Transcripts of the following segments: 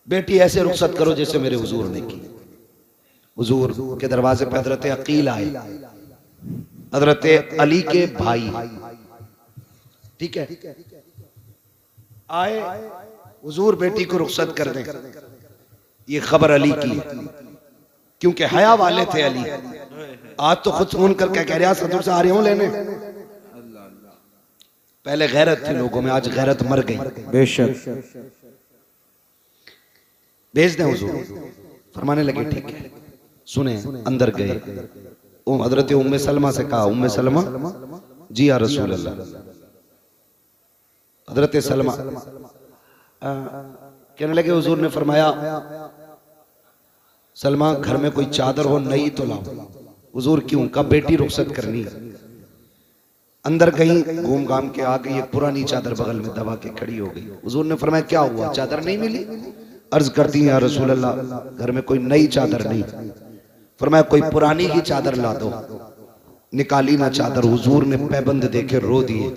बेटी ऐसे रुखसत करो जैसे मेरे हुजूर ने की। हुजूर के दरवाजे पे हजरत अकील आए, हजरत अली के भाई, ठीक है, आए, हुजूर बेटी को रुखसत कर दें। ये खबर अली की, क्योंकि हया वाले थे अली। आज तो खुद फोन करके कह रहे सदर से आ रहे हो लेने। पहले गैरत थी लोगों में, आज गैरत मर गई। बेशक। भेज दें हुजूर। फरमाने लगे ठीक है। सुने, अंदर गए, हजरत उम्मे सलमा से कहा, उम्मे सलमा, जी या रसूल अल्लाह। हजरत सलमा कहने लगे, हुजूर ने फरमाया सलमा घर में कोई चादर हो नई तो लाओ। हुजूर क्यों? कब बेटी रुखसत करनी। अंदर कहीं घूम घाम के आ गई, एक पुरानी चादर बगल में दबा के खड़ी हो गई। हुजूर ने फरमाया क्या हुआ, चादर नहीं मिली? अर्ज करती हैं या रसूल अल्लाह, घर में कोई नई चादर नहीं। फरमाया कोई पुरानी ही चादर ला दो। निकाली ना चादर, हुजूर ने पैबंद देखे रो दिए।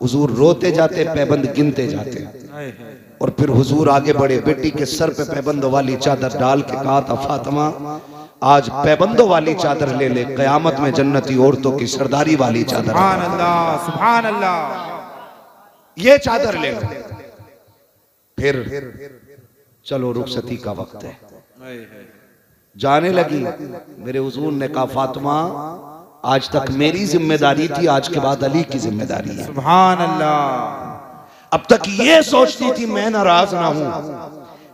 हुजूर रोते जाते, पैबंद गिनते जाते, और फिर हुजूर आगे बढ़े, बेटी के सर पे पैबंदों वाली चादर डाल के कहा था, फातिमा आज पैबंदों वाली चादर ले ले, कयामत में जन्नती औरतों की सरदारी वाली चादर। सुभान अल्लाह, सुभान अल्लाह। ये चादर ले लो। फिर चलो रुखसती का वक्त है। जाने लगी। मेरे हुजूर ने कहा, फातिमा आज तक मेरी जिम्मेदारी थी, आज के बाद अली की जिम्मेदारी है। सुभान अल्लाह। अब तक ये सोचती थी मैं नाराज ना हूं,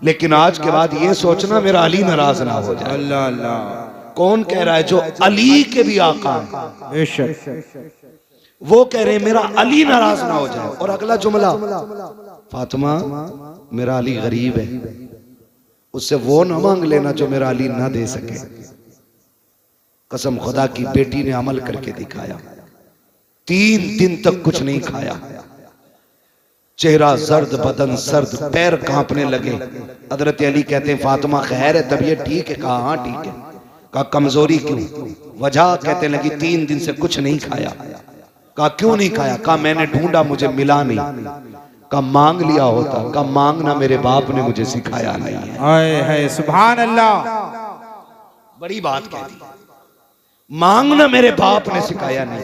लेकिन आज के बाद ये सोचना मेरा अली नाराज ना हो जाए। अल्लाह अल्लाह। कौन कह रहा है? जो अली के भी आका हैं, बेशक। वो कह रहे हैं मेरा अली नाराज ना हो जाए। और अगला जुमला, फातिमा मेरा अली गरीब है, उससे वो ना मांग लेना जो मेरा अली ना दे सके। कसम खुदा की, बेटी ने अमल करके दिखाया। 3 दिन तक कुछ नहीं खाया, चेहरा जर्द, बदन सर्द, पैर कांपने लगे। हजरत अली कहते हैं, फातिमा खैर है, तबीयत ठीक है? कहा हाँ ठीक है। कहा कमजोरी क्यों? वजह कहते लगी 3 दिन से कुछ नहीं खाया। कहा क्यों नहीं खाया? कहा मैंने ढूंढा, मुझे मिला नहीं। कहा मांग लिया होता। कहा मांगना मेरे बाप ने मुझे सिखाया नहीं है। हाय हाय, सुभान अल्लाह। बड़ी बात कह दी, मांगना मेरे बाप ने सिखाया नहीं।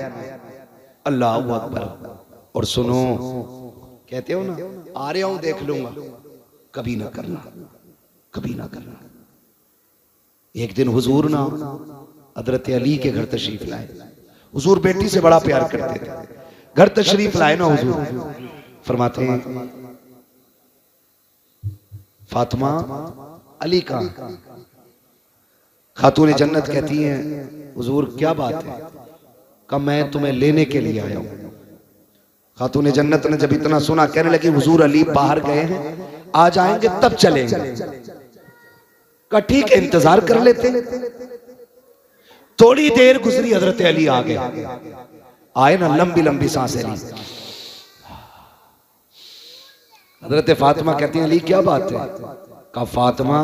अल्लाह अकबर। और सुनो, कहते हो ना, आ रहा हूं देख लूंगा, कभी ना करना, कभी ना करना। एक दिन हुजूर ना हजरत अली के घर तशरीफ लाए। हुजूर बेटी से बड़ा प्यार करते थे। घर तशरीफ लाए ना हुजूर, फरमाते हैं फातिमा अली का। खातून जन्नत कहती हैं, हुजूर क्या बात है? कहा मैं तुम्हें लेने के लिए आया हूं। खातून जन्नत ने जब इतना सुना, कहने लगी हुजूर अली बाहर गए हैं, आ जाएंगे तब चलेंगे। कहा ठीक है, इंतजार कर लेते। थोड़ी देर गुजरी, हजरत अली आ गए। आए ना, लंबी लंबी सांसें ली। हजरत फातिमा कहती हैं, अली क्या बात है? कहा फातिमा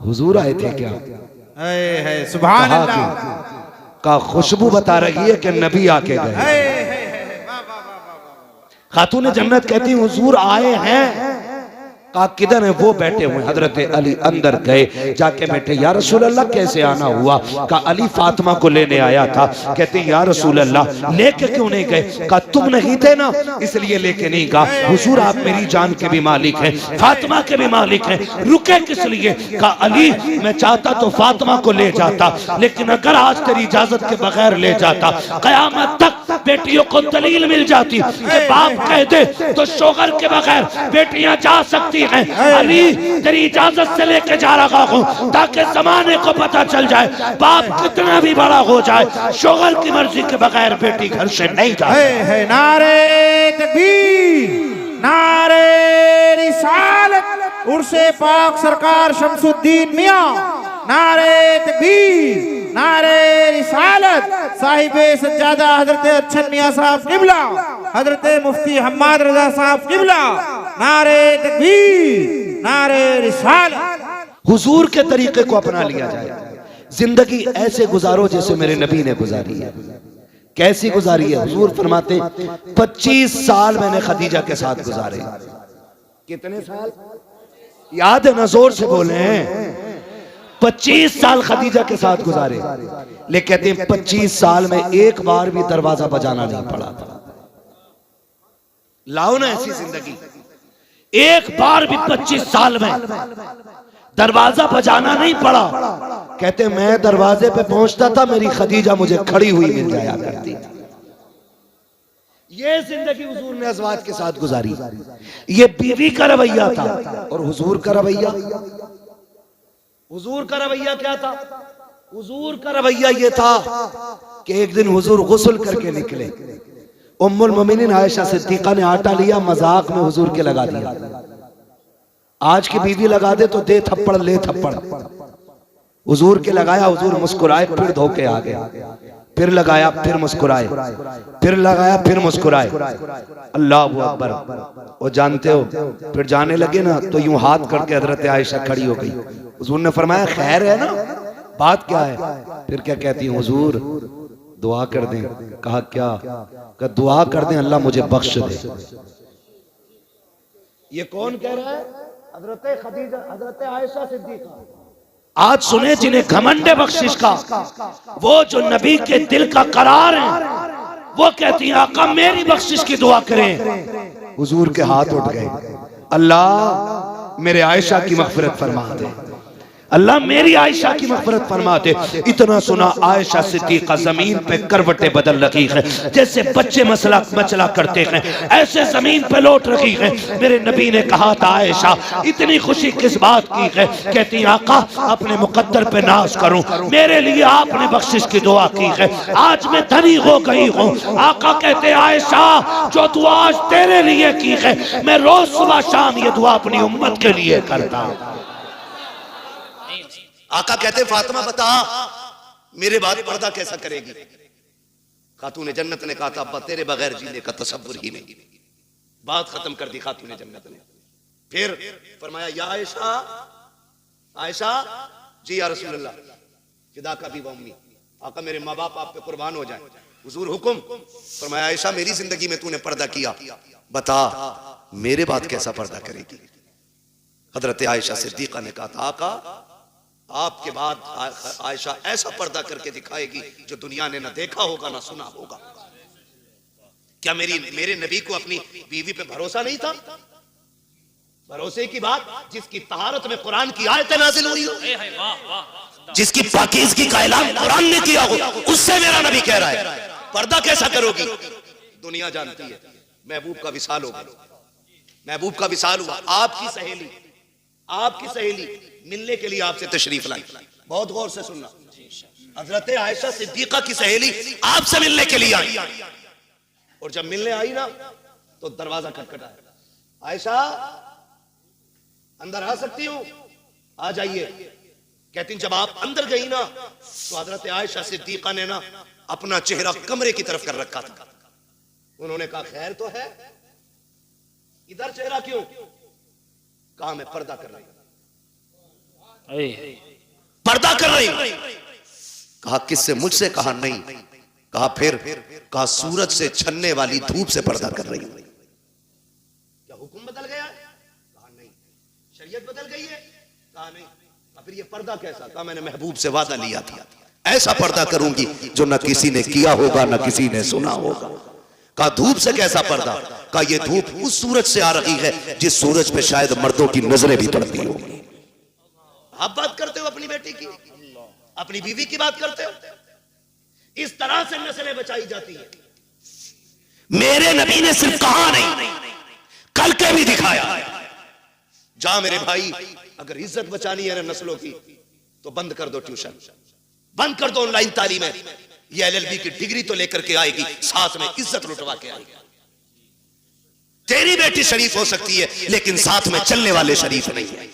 हुजूर आए थे क्या? है सुभान अल्लाह। कहा खुशबू बता रही है कि नबी आके गए। खातून जन्नत कहती हुजूर आए हैं। कहा किधर है? वो बैठे हुए। हजरत अली अंदर गए, जाके बैठे। या रसूल अल्लाह कैसे आना हुआ? कहा अली फातिमा को लेने आया था। कहते या रसूल अल्लाह लेके क्यों नहीं गए? कहा तुम नहीं थे ना, इसलिए लेके नहीं गया। हुजूर आप मेरी जान के भी मालिक हैं, फातिमा के भी मालिक हैं, रुके किस लिए? कहा अली मैं चाहता तो फातिमा को ले जाता, लेकिन अगर आज तेरी इजाजत के बगैर ले जाता, कयामत तक बेटियों को दलील मिल जाती कि बाप कह दे तो शोहर के बगैर बेटियां जा सकती हैं। अली तेरी इजाजत से लेके जा रहा हूं, ताकि जमाने को पता चल जाए बाप कितना भी बड़ा हो जाए, शोहर की मर्जी के बगैर बेटी घर से नहीं जाए। नारे तकबीर, नारे रिसालत, उर्से पाक सरकार शमसुद्दीन मियां, नारे तकबीर, नारे रिसालत, साहिबे सज्जादा हजरत अच्छन मियां साहब किबला, हजरत मुफ्ती हम्माद रजा साहब किबला, नारे तकबीर, नारे रिसालत। हुजूर के तरीके को अपना लिया जाए। जिंदगी ऐसे गुजारो जैसे मेरे नबी ने गुजारी है। कैसी गुजारी है? हुजूर फरमाते 25 साल मैंने खदीजा के साथ गुजारे। कितने साल? याद है ना, जोर से बोले। 25 साल खदीजा के साथ गुजारे, लेकिन कहते हैं 25 साल में एक बार भी दरवाजा बजाना नहीं पड़ा था। लाओ ना ऐसी जिंदगी, एक बार भी 25 साल में दरवाजा बजाना नहीं पड़ा। कहते मैं दरवाजे पे पहुंचता था, मेरी खदीजा मुझे खड़ी हुई मिल जाया करती थी। ये जिंदगी हुजूर ने अज़वाज के साथ गुजारी। ये बीवी का रवैया था। और हुजूर का रवैया, हुजूर का रवैया क्या था? हुजूर का रवैया ये था कि एक दिन हुजूर गुस्ल करके निकले। उम्मुल मोमिनीन आयशा सिद्दीका ने आटा लिया, मजाक में हुजूर के लगा दिया। आज की बीवी लगा दे तो दे थप्पड़ ले थप्पड़। हुजूर के लगाया, हुजूर मुस्कुराए, फिर धोखे आ गए। फिर लगाया, फिर मुस्कुराए, फिर लगाया, फिर मुस्कुराए। अल्लाह अकबर। वो जानते हो, फिर जाने लगे ना तो यूं हाथ करके हजरत आयशा खड़ी हो गई। हुजूर ने फरमाया खैर है ना, बात क्या है? फिर क्या कहती हैं? हुजूर दुआ कर दें। कहा क्या? कहा दुआ कर दें अल्लाह मुझे बख्श दे। ये कौन कह रहा है? हजरत खदीजा, हजरत आयशा सिद्दीका। आज सुने जिन्हें घमंड है बख्शिश का, वो जो नबी के दिल का करार है, वो कहती हैं आका मेरी बख्शिश की दुआ करें। हुजूर के हाथ उठ गए, अल्लाह मेरे आयशा की मग़फ़िरत फरमा दे, अल्लाह मेरी आयशा की मग़फ़िरत फरमा दे। इतना सुना, आयशा सिद्दीक़ा जमीन पे करवटें बदल रही है, जैसे बच्चे मसला मचला करते हैं ऐसे जमीन पे लौट रही है। मेरे नबी ने कहा था आयशा इतनी खुशी किस बात की है? कहती आका अपने मुकद्दर पे नाज करूं, मेरे लिए आपने बख्शिश की दुआ की है, आज मैं धनी हो गई हूँ। आका कहते आयशा जो दुआ आज तेरे लिए की है, मैं रोज सुबह शाम ये दुआ अपनी उम्मत के लिए करता हूँ। आका कहते फातिमा बता मेरे बाद पर्दा कैसा करेगी? खातून जन्नत ने कहा था अब्बा तेरे बगैर जीने का तसव्वुर ही नहीं। बात खत्म कर दी खातून जन्नत ने। फिर फरमाया या आयशा, आयशा जी या रसूल अल्लाह, फिदा का भी वम्मी, आका मेरे माँ बाप आप पे कुर्बान हो जाए। हुजूर हुक्म। फरमाया आयशा मेरी जिंदगी में तूने पर्दा किया, बता मेरे बाद कैसा पर्दा करेगी? हजरत आयशा सिद्दीका ने कहा था आका आपके बाद आयशा ऐसा पर्दा करके दिखाएगी जो दुनिया ने ना देखा होगा ना सुना होगा। क्या मेरे नबी को अपनी बीवी पे भरोसा नहीं था? भरोसे की बात, जिसकी तहारत में कुरान की आयतें नाज़िल हुई हो, जिसकी पाकीज़गी का ऐलान कुरान ने किया हो, उससे मेरा नबी कह रहा है पर्दा कैसा करोगी? दुनिया जानती है महबूब का विसाल हो गया, महबूब का विसाल हुआ। आपकी सहेली मिलने के लिए आपसे तशरीफ लाई। बहुत गौर से सुनना, हजरत आयशा सिद्दीका की सहेली आपसे मिलने के लिए आई, और जब मिलने आई ना तो दरवाजा खटखटाया, आयशा अंदर आ सकती हूं? आ जाइए। कहती जब आप अंदर गई ना तो हजरत आयशा सिद्दीका ने ना अपना चेहरा कमरे की तरफ कर रखा था। उन्होंने कहा खैर तो है, इधर चेहरा क्यों? कहा मैं पर्दा कर रही हूं, पर्दा कर रही हूं। कहा किससे? मुझसे। कहा नहीं। कहा फिर? कहा सूरज से छनने वाली धूप से पर्दा कर रही हूं। क्या हुक्म बदल गया? कहा नहीं। शरीयत बदल गई है? कहा नहीं। फिर ये पर्दा कैसा? कहा मैंने महबूब से वादा लिया था ऐसा पर्दा करूंगी जो न किसी ने किया होगा न किसी ने सुना होगा। कहा धूप से कैसा पर्दा? कहा ये धूप उस सूरज से आ रही है जिस सूरज पे शायद मर्दों की नजरें भी पड़ती होंगी। आप बात करते हो अपनी बेटी की, अपनी बीवी की बात करते हो। इस तरह से नस्लें बचाई जाती है। मेरे नबी ने सिर्फ कहा नहीं, कल के भी दिखाया। जा मेरे भाई, अगर इज्जत बचानी है ना नस्लों की तो बंद कर दो ट्यूशन, बंद कर दो ऑनलाइन तालीमें। ये एलएलबी की डिग्री तो लेकर के आएगी, साथ में इज्जत लुटवा के आएगी। तेरी बेटी शरीफ हो सकती है लेकिन साथ में चलने वाले शरीफ नहीं है।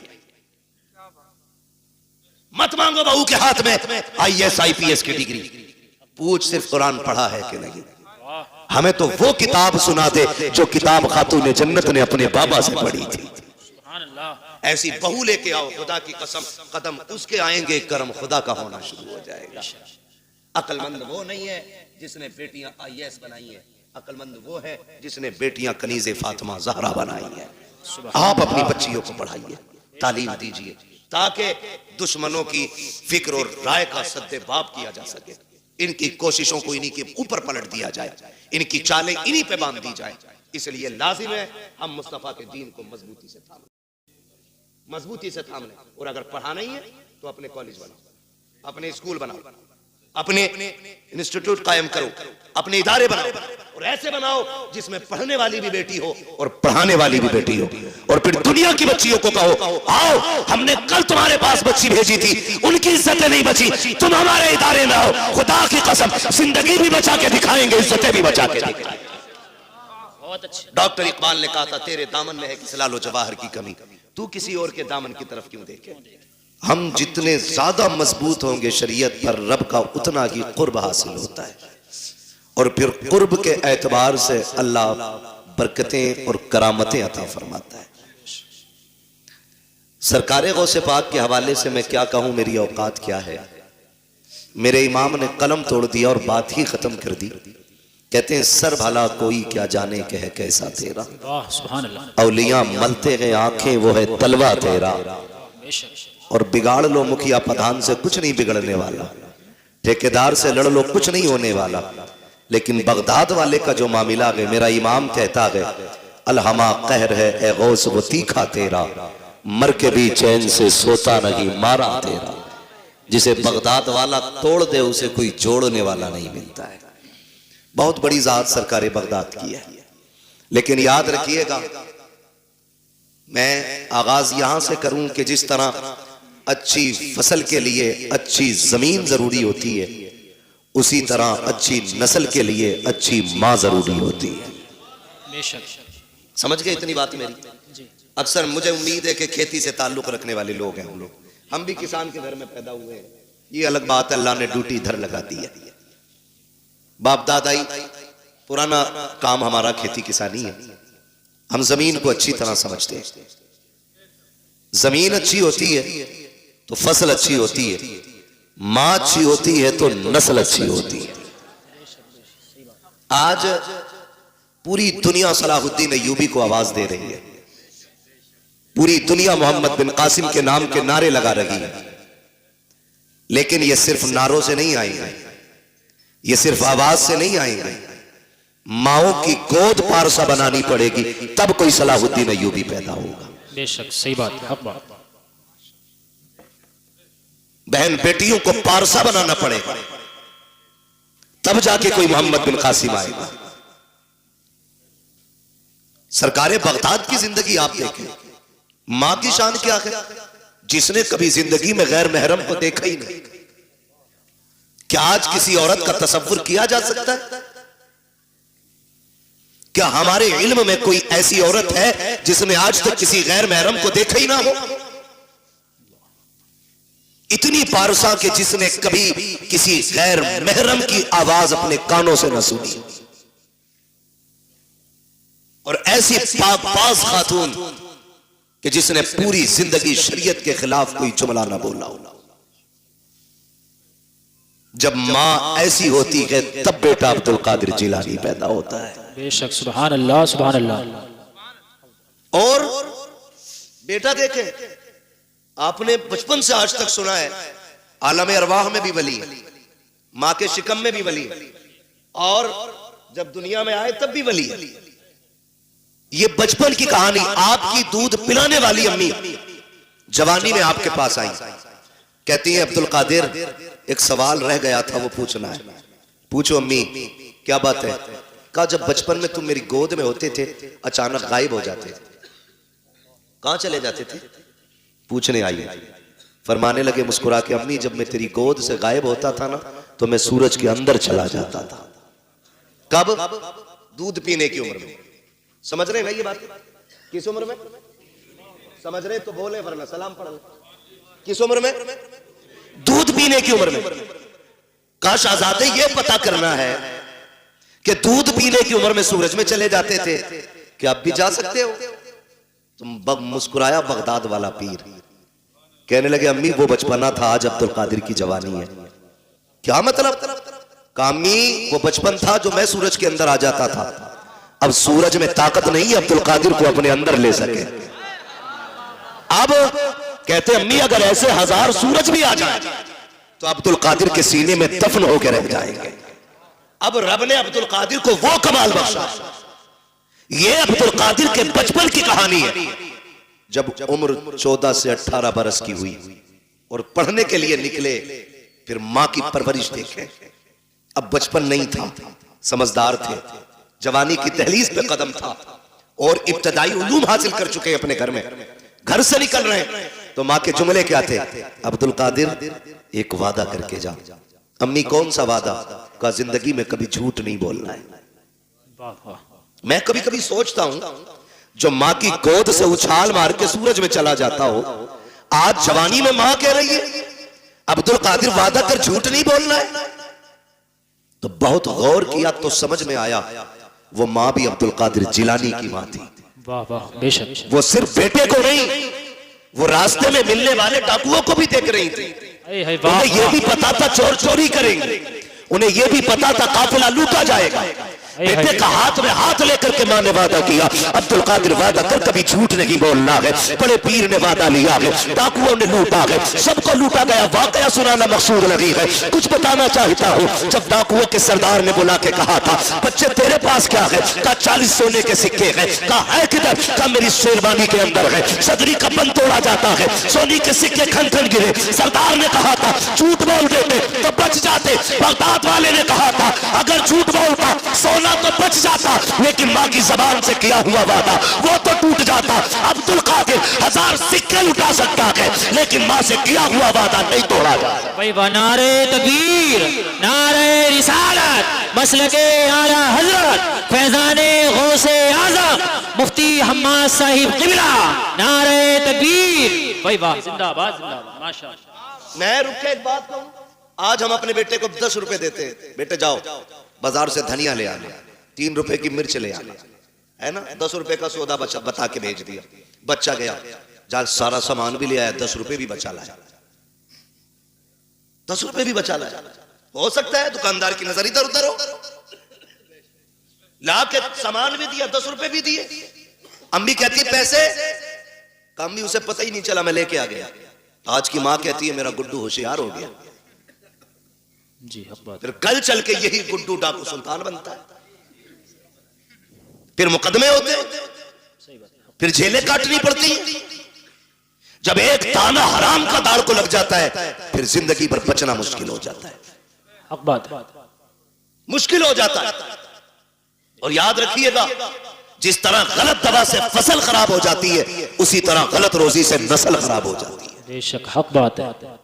मत मांगो बहू के हाथ में आईएएस आईपीएस की डिग्री, पूछ सिर्फ कुरान पढ़ा है कि नहीं। हमें तो वो किताब सुना दे जो किताब खातून जन्नत ने अपने बाबा से पढ़ी थी। ऐसी बहू लेके आओ, खुदा की कसम कदम उसके आएंगे, कर्म खुदा का होना शुरू हो जाएगा। अक्लमंद वो नहीं है जिसने बेटियां आईएएस बनाई है, अक्लमंद वो है जिसने बेटियां कनीज़े फातिमा ज़हरा बनाई है। आप अपनी बच्चियों को पढ़ाइए, तालीम दीजिए ताकि दुश्मनों की फिक्र और राय का सद्देबाब किया जा सके। इनकी कोशिशों को इन्हीं के ऊपर पलट दिया जाए, इनकी चालें इन्हीं पे बांध दी जाए। इसलिए लाजिम है हम मुस्तफा के दीन को मजबूती से थाम लें। और अगर पढ़ाना ही है तो अपने कॉलेज बनाओ, अपने स्कूल बनाओ, अपने इंस्टीट्यूट कायम करो, अपने इदारे बनाओ, और ऐसे बनाओ जिसमें पढ़ने वाली भी बेटी हो और पढ़ाने वाली भी बेटी हो। और फिर दुनिया की बच्चियों को कहो, आओ हमने कल तुम्हारे पास बच्ची भेजी थी, उनकी इज्जतें नहीं बची, तुम हमारे इदारे में आओ, खुदा की कसम जिंदगी भी बचा के दिखाएंगे, इज्जतें भी बचा के दिखाएंगे। डॉक्टर इकबाल ने कहा था, तेरे दामन में है कि सलालो जवाहर की कमी, तू किसी और के दामन की तरफ क्यों देखे। हम जितने ज्यादा मजबूत होंगे शरीयत पर, रब का उतना ही कुर्ब हासिल होता है। और फिर कुर्ब के एतबार से अल्लाह बरकतें और करामतें अता फरमाता है। सरकारे गौसे पाक के हवाले से मैं क्या कहूं, मेरी औकात क्या है। मेरे इमाम ने कलम तोड़ दिया और बात ही खत्म कर दी। कहते हैं, सर भला कोई क्या जाने के है कैसा तेरा, औलिया मलते हैं आंखें वो है तलवा तेरा। और बिगाड़ लो मुखिया प्रधान से कुछ नहीं बिगड़ने वाला, ठेकेदार से लड़ लो कुछ नहीं होने वाला, लेकिन बगदाद वाले का जो मामला है, मेरा इमाम कहता है, अलहमा कहर है ए गौस वो तीखा तेरा, मर के भी चैन से सोता नहीं मारा तेरा। जिसे बगदाद वाला तोड़ दे उसे कोई जोड़ने वाला नहीं मिलता है। बहुत बड़ी जात सरकार बगदाद की है, लेकिन याद रखिएगा, मैं आगाज यहां से करूं कि जिस तरह अच्छी फसल के लिए अच्छी जमीन जरूरी होती है, उसी तरह अच्छी नस्ल के लिए अच्छी मां जरूरी होती है। समझ गए इतनी बात मेरी। अक्सर मुझे उम्मीद है कि खेती से ताल्लुक रखने वाले लोग हैं हम भी किसान के घर में पैदा हुए हैं, ये अलग बात है, अल्लाह ने ड्यूटी इधर लगा दी है। बाप दादाई पुराना काम हमारा खेती किसानी है, हम जमीन को अच्छी तरह समझते हैं। जमीन अच्छी होती है तो फसल अच्छी होती है, मां अच्छी होती है तो नस्ल अच्छी होती है। आज पूरी दुनिया सलाहुद्दीन अय्यूबी को आवाज दे रही है, पूरी दुनिया मोहम्मद बिन कासिम के नाम के नारे लगा रही है, लेकिन ये सिर्फ नारों से नहीं आएंगे, ये सिर्फ आवाज से नहीं आएंगे, माओ की गोद पारसा बनानी पड़ेगी, तब कोई सलाहुद्दीन अय्यूबी पैदा होगा। बेशक सही बात, हक बात। बहन बेटियों को पारसा बनाना पड़ेगा, तब जाके कोई मोहम्मद बिन कासिम आएगा। सरकारे बगदाद की जिंदगी आप देखें, मां की शान क्या है, जिसने कभी जिंदगी में गैर महरम को देखा ही नहीं। क्या आज किसी औरत का तसव्वुर किया जा सकता है? क्या हमारे इल्म में कोई ऐसी औरत है जिसने आज तक किसी गैर महरम को देखा ही ना हो? इतनी पारसा के जिसने कभी किसी गैर महरम की आवाज अपने कानों से न सुनी, और ऐसी पाकबाज खातून कि जिसने पूरी जिंदगी शरीयत के खिलाफ कोई जुमला ना बोला हो। जब मां ऐसी होती है तब बेटा अब्दुल कादिर जिलानी पैदा होता है। बेशक, सुभान अल्लाह, सुभान अल्लाह। और बेटा देखें, आपने बचपन से आज तक सुना है आलम अरवाह में भी वली, मां के शिकम में भी वली, और जब दुनिया में आए तब भी वली। ये बचपन की कहानी, आपकी दूध पिलाने वाली अम्मी जवानी में आपके पास आई, कहती है अब्दुल कादिर एक सवाल रह गया था, वो पूछना है। पूछो अम्मी, क्या बात है? कहा जब बचपन में तुम मेरी गोद में होते थे अचानक गायब हो जाते थे, कहां चले जाते थे? पूछने आई। फरमाने लगे मुस्कुरा के, अम्मी जब मैं तेरी गोद से गायब होता था ना तो मैं सूरज के अंदर चला जाता था। कब? दूध पीने की उम्र में। समझ रहे हैं ये बात? किस उम्र में समझ रहे तो बोले, वरना सलाम पढ़ ले। किस उम्र में? दूध पीने की उम्र में। काश आजादे ये पता करना है कि दूध पीने की उम्र में सूरज में चले जाते थे, क्या अब भी जा सकते हो? तुम मुस्कुराया बगदाद वाला पीर, कहने लगे अम्मी वो बचपना था, आज अब्दुल कादिर की जवानी है। क्या मतलब? कामी वो बचपन था जो मैं सूरज के अंदर आ जाता था, अब सूरज में ताकत नहीं है अब्दुल कादिर को अपने अंदर ले सके। अब कहते अम्मी अगर ऐसे 1000 सूरज भी आ जाए तो अब्दुल कादिर के सीने में दफन होकर रह जाएंगे। अब रब ने अब्दुल कादिर को वो कमाल बख्शा। ये अब्दुल कादिर के बचपन की कहानी है। जब उम्र 14 से 18 बरस की हुई और पढ़ने के लिए निकले, फिर मां की परवरिश देखे। अब बचपन नहीं था, समझदार थे, जवानी की दहलीज पे कदम था और इब्तदाई उलूम हासिल कर चुके हैं अपने घर में। घर से निकल रहे हैं तो मां के जुमले क्या थे? अब्दुल कादिर एक वादा करके जा। अम्मी कौन सा वादा? का जिंदगी में कभी झूठ नहीं बोलना है। वाह वाह। मैं कभी कभी सोचता हूं जो मां की गोद से उछाल मार के सूरज में चला जाता हो, आज जवानी में मां कह रही है अब्दुल कादिर वादा कर झूठ नहीं बोलना है। तो बहुत गौर किया तो समझ में आया वो मां भी अब्दुल कादिर जिलानी की मां थी। वाह वाह, बेशक। वो सिर्फ बेटे को नहीं, वो रास्ते में मिलने वाले डाकुओं को भी देख रही थी। उन्हें यह भी पता था चोर चोरी करेंगे, उन्हें यह भी पता था काफिला लूटा जाएगा। बेटे का हाथ में हाथ लेकर के मां ने वादा किया, अब्दुल कादिर वादा कर कभी झूठ नहीं बोलना है। बड़े पीर ने वादा लिया है, डाकुओं ने लूटा है, सबको लूटा गया। वाकया सुनाना मकसूद नहीं है, कुछ बताना चाहता हूँ। जब डाकुओं के सरदार ने बुला के कहा था बच्चे तेरे पास क्या है? कहा 40 सोने के सिक्के हैं। कहा है किधर? कहा मेरी शेरवानी के अंदर है। सदरी का बंद तोड़ा जाता है, सोने के सिक्के खन खन गिरे। सरदार ने कहा था झूठ बोल देते तो बच जाते। बगदाद वाले ने कहा था अगर झूठ बोलता सोना तो बच जाता, लेकिन मां की जबान से किया हुआ वादा वो तो टूट जाता। अब्दुल कादिर 1000 सिक्के लुटा सकता है, लेकिन मां से किया हुआ वादा नहीं तोड़ा जाता। भाई नारे तकबीर, नारे रिसालत, मसलके आला हजरत, फैजाने गौसे आज़म, मुफ्ती हम्माद साहिब क़िबला, नारे तकबीर। भाई वाह, जिंदाबाद जिंदाबाद, माशाअल्लाह। मैं रुक के एक बात कहूं, आज हम अपने बेटे को 10 रुपए देते हैं, बेटे जाओ बाजार से धनिया ले आना, 3 रुपए की मिर्च ले आना, है ना। 10 रुपए का सौदा बता के भेज दिया, बच्चा गया जा सारा सामान भी ले आया, 10 रुपए भी बचा लाया, 10 रुपए भी बचा लाया। हो सकता है दुकानदार की नजर इधर उधर हो, ला के सामान भी दिया, 10 रुपए भी दिए। अम्मी कहती है पैसे, अम्मी उसे पता ही नहीं चला मैं लेके आ गया। आज की मां कहती है मेरा गुड्डू होशियार हो गया। जी हक बात। फिर कल चल के यही गुड्डू डाकू सुल्तान बनता है, फिर मुकदमे होते हैं, फिर जेलें काटनी पड़ती हैं। जब एक ताना हराम का दाड़ को लग जाता है फिर जिंदगी पर बचना मुश्किल हो जाता है, हक बात, मुश्किल हो जाता है। और याद रखिएगा जिस तरह गलत दवा से फसल खराब हो जाती है उसी तरह गलत रोजी से नस्ल खराब हो जाती है। बेशक हक बात है।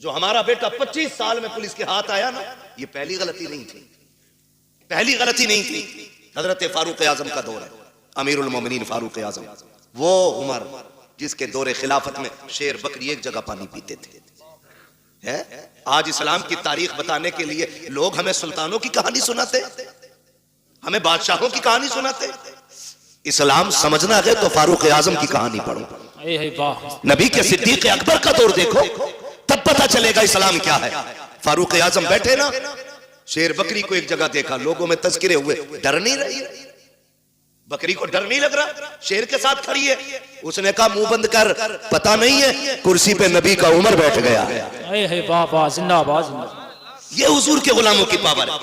जो हमारा बेटा 25 साल में पुलिस के हाथ आया ना, ये पहली गलती नहीं थी, पहली गलती नहीं थी। हजरत फारूक आजम का दौर है, अमीरुल मोमिनीन फारूक आजम, वो उमर जिसके दौरे खिलाफत में शेर बकरी एक जगह पानी पीते थे। है आज इस्लाम की तारीख बताने के लिए लोग हमें सुल्तानों की कहानी सुनाते, हमें बादशाहों की कहानी सुनाते। इस्लाम समझना है तो फारूक आजम की कहानी पढ़ो, नबी के सिद्दीक अकबर का दौर देखो, तब पता चलेगा इस्लाम क्या है। फारूक आजम बैठे ना, शेर बकरी को एक जगह देखा, लोगों में तस्करे हुए, डर नहीं रही, बकरी को डर नहीं लग रहा, शेर के साथ खड़ी है। उसने कहा मुंह बंद कर, पता नहीं है कुर्सी पे नबी का उमर बैठ गया है। जिंदाबाद जिंदाबाद। ये हुजूर के गुलामों की पावर है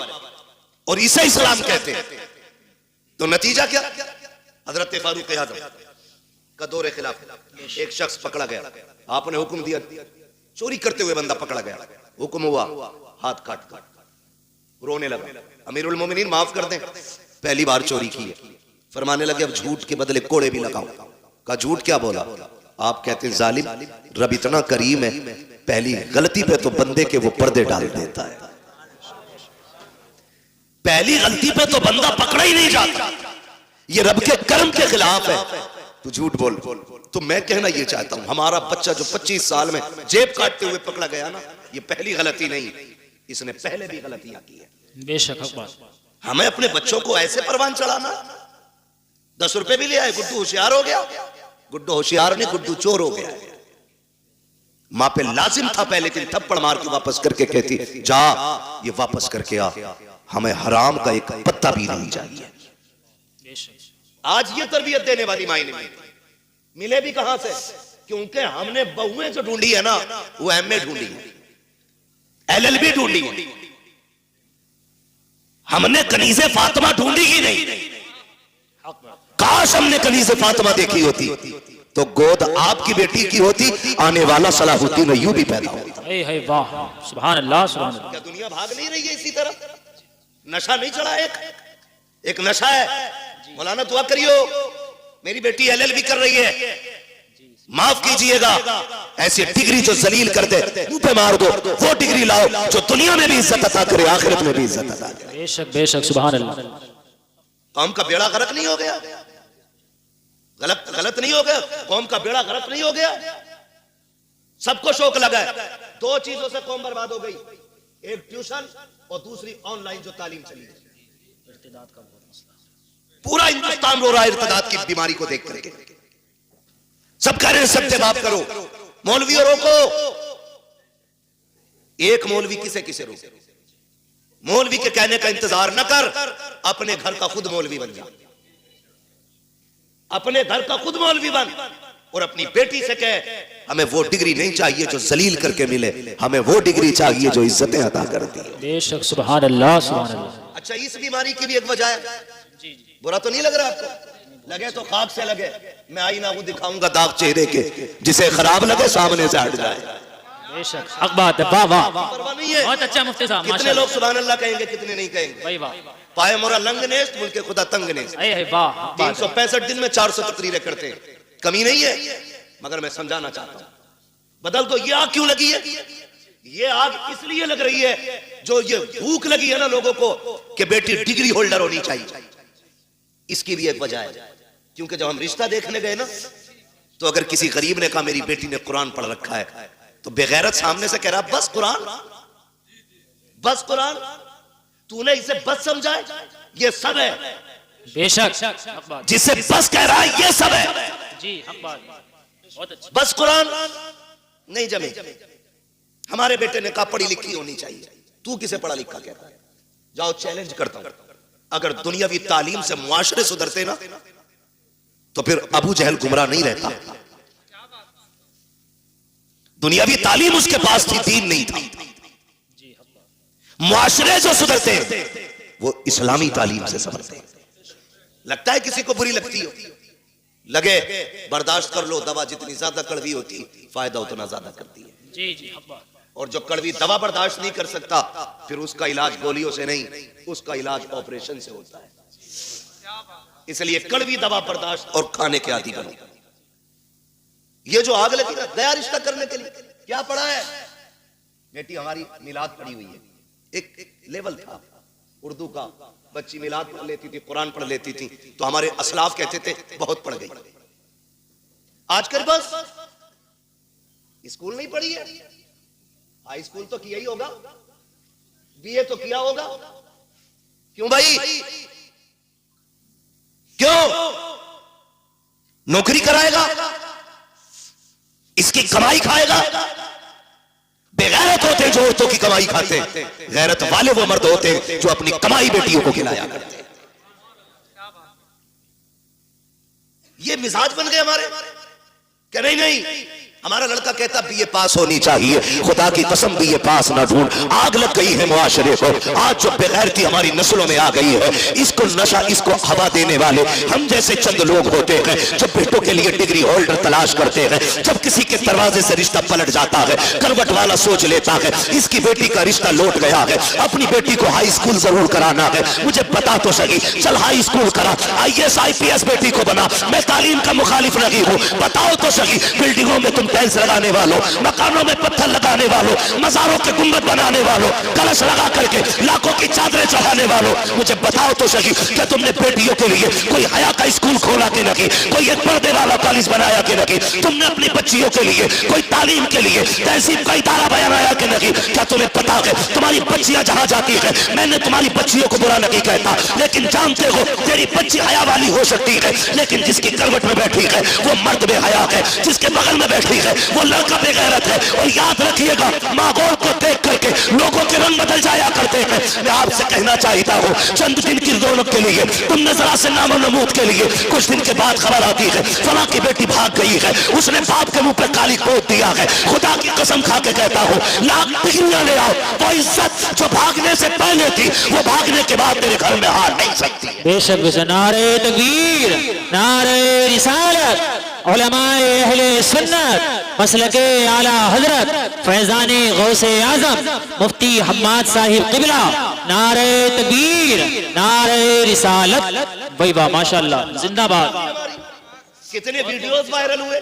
और इसे इस्लाम कहते हैं। तो नतीजा क्या? हजरत फारूक आजम का दौरे खिलाफ एक शख्स पकड़ा गया, आपने हुक्म दिया, चोरी करते हुए बंदा पकड़ा गया, हुक्म हुआ हाथ काट काट, रोने लगा, अमीरुल मोमिनीन माफ कर दें, पहली बार चोरी की है। फरमाने लगे अब झूठ के बदले कोड़े भी लगाओ। कहा झूठ क्या बोला? आप कहते हैं जालिम, रब इतना करीम है, पहली गलती पे तो बंदे के वो पर्दे डाल देता है, पहली गलती पे तो बंदा पकड़ा ही नहीं जाता, ये रब के कर्म के खिलाफ है, तू झूठ बोल। तो मैं कहना ये चाहता हूं हमारा बच्चा जो 25 साल में जेब काटते हुए पकड़ा गया ना, ये पहली गलती नहीं, इसने पहले भी गलतियां की है। बेशक हक बात। हमें अपने बच्चों को ऐसे परवान चढ़ाना, 10 रुपए भी ले आए, गुड्डू होशियार हो गया, गुड्डू होशियार नहीं, गुड्डू चोर हो गया। मां पे लाजिम था पहले दिन थप्पड़ मार के वापस करके कहती जा ये वापस करके आ, हमें हराम का एक पत्ता भी नहीं चाहिए। आज ये तरबियत देने वाली माई नहीं, मिले भी कहां से? क्योंकि हमने बहुएं जो ढूंढी है ना, वो एमए ढूंढी है, एलएलबी ढूंढी है, हमने कनीज़े फातिमा ढूंढी ही नहीं। काश हमने कनीज़े फातिमा देखी होती तो गोद आपकी बेटी की होती, आने वाला सलाहुद्दीन अय्यूबी पैदा होता। वाह, सुभान अल्लाह, सुभान अल्लाह। क्या दुनिया भाग नहीं रही है इसी तरह? नशा नहीं चढ़ा? एक नशा है। मौलाना दुआ करियो, मेरी बेटी एलएलबी कर रही है, माफ कीजिएगा, ऐसी डिग्री जो जलील कर दे मुंह पे मार दो, वो डिग्री लाओ जो दुनिया में भी इज्जत अता करे, आखिरत में भी इज्जत अता करे। बेशक बेशक, सुभान अल्लाह। कौम का बेड़ा गर्क नहीं हो गया? गलत नहीं हो गया? कौम का बेड़ा गर्क नहीं हो गया? सबको शौक लगा है। दो चीजों से कौम बर्बाद हो गई, एक ट्यूशन और दूसरी ऑनलाइन जो तालीम चली है। पूरा हिंदुस्तान रो रहा है इर्तिदाद की बीमारी को देख करके। सब कह रहे हैं सबसे बात करो, मौलवियों रोको। एक मौलवी किसे किसे रोके? मौलवी के कहने का इंतजार न कर, अपने घर का खुद मौलवी बन जा। अपने घर का खुद मौलवी बन और अपनी बेटी से कह, हमें वो डिग्री नहीं चाहिए जो जलील करके मिले, हमें वो डिग्री चाहिए जो इज्जतें अता करती है। बेशक, सुभान अल्लाह, सुभान अल्लाह। अच्छा, इस बीमारी की भी एक वजह है। बुरा तो नहीं लग रहा आपको? लगे तो खाक से लगे, मैं आईना वो दिखाऊंगा दाग चेहरे के, जिसे खराब लगे सामने से हट जाए। बेशक, हक बात है। वाह वाह, परवाह नहीं है। बहुत अच्छा मुफ्ती साहब, कितने लोग सुभान अल्लाह कहेंगे, कितने नहीं कहेंगे? भाई वाह, पाए मोरा लंग नेस्त, मुल्के खुदा तंग नेस्त। वाह। 365 दिन में 400 तकरीरें करते हैं, कमी नहीं है। मगर मैं समझाना चाहता हूं, बदल दो। ये आग क्यों लगी है? ये आग इसलिए लग रही है, जो ये भूख लगी है ना लोगों को कि बेटी डिग्री होल्डर होनी चाहिए, इसकी भी एक वजह है। क्योंकि जब हम रिश्ता देखने गए ना, तो अगर किसी गरीब ने कहा मेरी बेटी ने कुरान पढ़ रखा है, तो बेगैरत सामने से कह रहा बस कुरान, बस कुरान, तूने इसे बस समझा है? ये सब है। बेशक, जिसे बस कह रहा है ये सब है जी, हक बात, बहुत अच्छा। बस कुरान नहीं जमे। हमारे बेटे ने कहा पढ़ी लिखी होनी चाहिए, तू किसे पढ़ा लिखा कहता है? जाओ चैलेंज करता हूं, अगर दुनियावी तालीम से मुआशरे सुधरते ना, तो फिर अबू जहल गुमराह नहीं रहता। दुनियावी तालीम उसके पास थी, दीन नहीं था। मुआशरे जो सुधरते वो इस्लामी तालीम से सुधरते। लगता है किसी को बुरी लगती हो, लगे बर्दाश्त कर लो, दवा जितनी ज्यादा कड़वी होती फायदा उतना ज्यादा करती है। जी जी, हक बात। और जो कड़वी दवा बर्दाश्त नहीं कर सकता, फिर उसका इलाज गोलियों से नहीं, उसका इलाज ऑपरेशन से होता है। इसलिए कड़वी दवा बर्दाश्त और खाने के आदी बनो। ये जो आग लगी ना गया रिश्ता करने के लिए, क्या पढ़ा है? बेटी हमारी मिलाद पढ़ी हुई है। एक लेवल था उर्दू का, बच्ची मिलाद पढ़ लेती थी, कुरान पढ़ लेती थी, तो हमारे असलाफ कहते थे बहुत पढ़ गई। आजकल बस स्कूल नहीं पढ़ी है, हाई स्कूल तो किया ही होगा, बीए तो किया होगा। क्यों भाई? क्यों? नौकरी कराएगा, इसकी कमाई खाएगा। बेगैरत होते हैं जो औरतों की कमाई खाते हैं, गैरत वाले वो मर्द होते हैं जो अपनी कमाई बेटियों को खिलाया करते हैं। ये मिजाज बन गए हमारे कि नहीं नहीं, हमारा लड़का कहता बीए पास होनी चाहिए, खुदा की कसम बीए पास ना ढूंढ। आग लग गई है मुआशरे को। आज जो बेगैरती हमारी नस्लों में आ गई है, इसको नशा, इसको हवा देने वाले हम जैसे चंद लोग होते हैं, जब बेटों के लिए डिग्री होल्डर तलाश करते हैं, जब किसी के दरवाजे से रिश्ता पलट जाता है, करवट वाला सोच लेता है इसकी बेटी का रिश्ता लौट गया है, अपनी बेटी को हाई स्कूल जरूर कराना है, मुझे बता तो सही, चल हाई स्कूल करा, IAS IPS बेटी को बना। मैं तालीम का मुखालिफ नहीं हूँ, बताओ तो सही, बिल्डिंगों में तुम टाइल्स लगाने वालों, मकानों में पत्थर लगाने वालों, मज़ारों के गुंबद बनाने वालों, कलश लगा करके लाखों की चादरें चढ़ाने वालों, मुझे बताओ तो सही, क्या तुमने बेटियों के लिए कोई हया का स्कूल खोला कि नहीं, कोई एक पर्दे वाला कॉलेज बनाया कि नहीं, तुमने अपनी बच्चियों के लिए कोई तालीम के लिए तहसीब का इदारा बनाया कि नहीं? क्या तुम्हें पता है तुम्हारी बच्चियां जहां जाती है, मैंने तुम्हारी बच्चियों को बुरा नहीं कहता, लेकिन जानते हो तेरी बच्ची हया वाली हो सकती है, लेकिन जिसकी करवट में बैठी है वो मर्द में हया है, जिसके बगल में बैठी है, वो लड़का बेगैरत है। और याद रखिएगा, माहौल को देख करके लोगों के रंग बदल जाया करते हैं। मैं आपसे कहना चाहता हूँ, चंद दिन की रौनक के लिए, तुमने जरा से नामो नमूद के लिए, कुछ दिन के बाद खबर आती है फलां की बेटी भाग गई है, उसने बाप के मुंह पे काली पोत दिया है। खुदा की कसम खा के कहता हूँ, लाख डिग्रियां ले आओ, वो इज्जत जो भागने से पहले थी, वो भागने के बाद तेरे घर में आ नहीं सकती है। बेशक नारे तकबीर, नारे रिसालत, उलमाए अहले सुन्नत, मसलके आला हजरत फैजाने गौसे आजम मुफ्ती हम्माद साहिब क़िबला, नारे तकबीर, नारे रिसालत। भाई वाह, माशाअल्लाह, जिंदाबाद। कितने वीडियोस वायरल हुए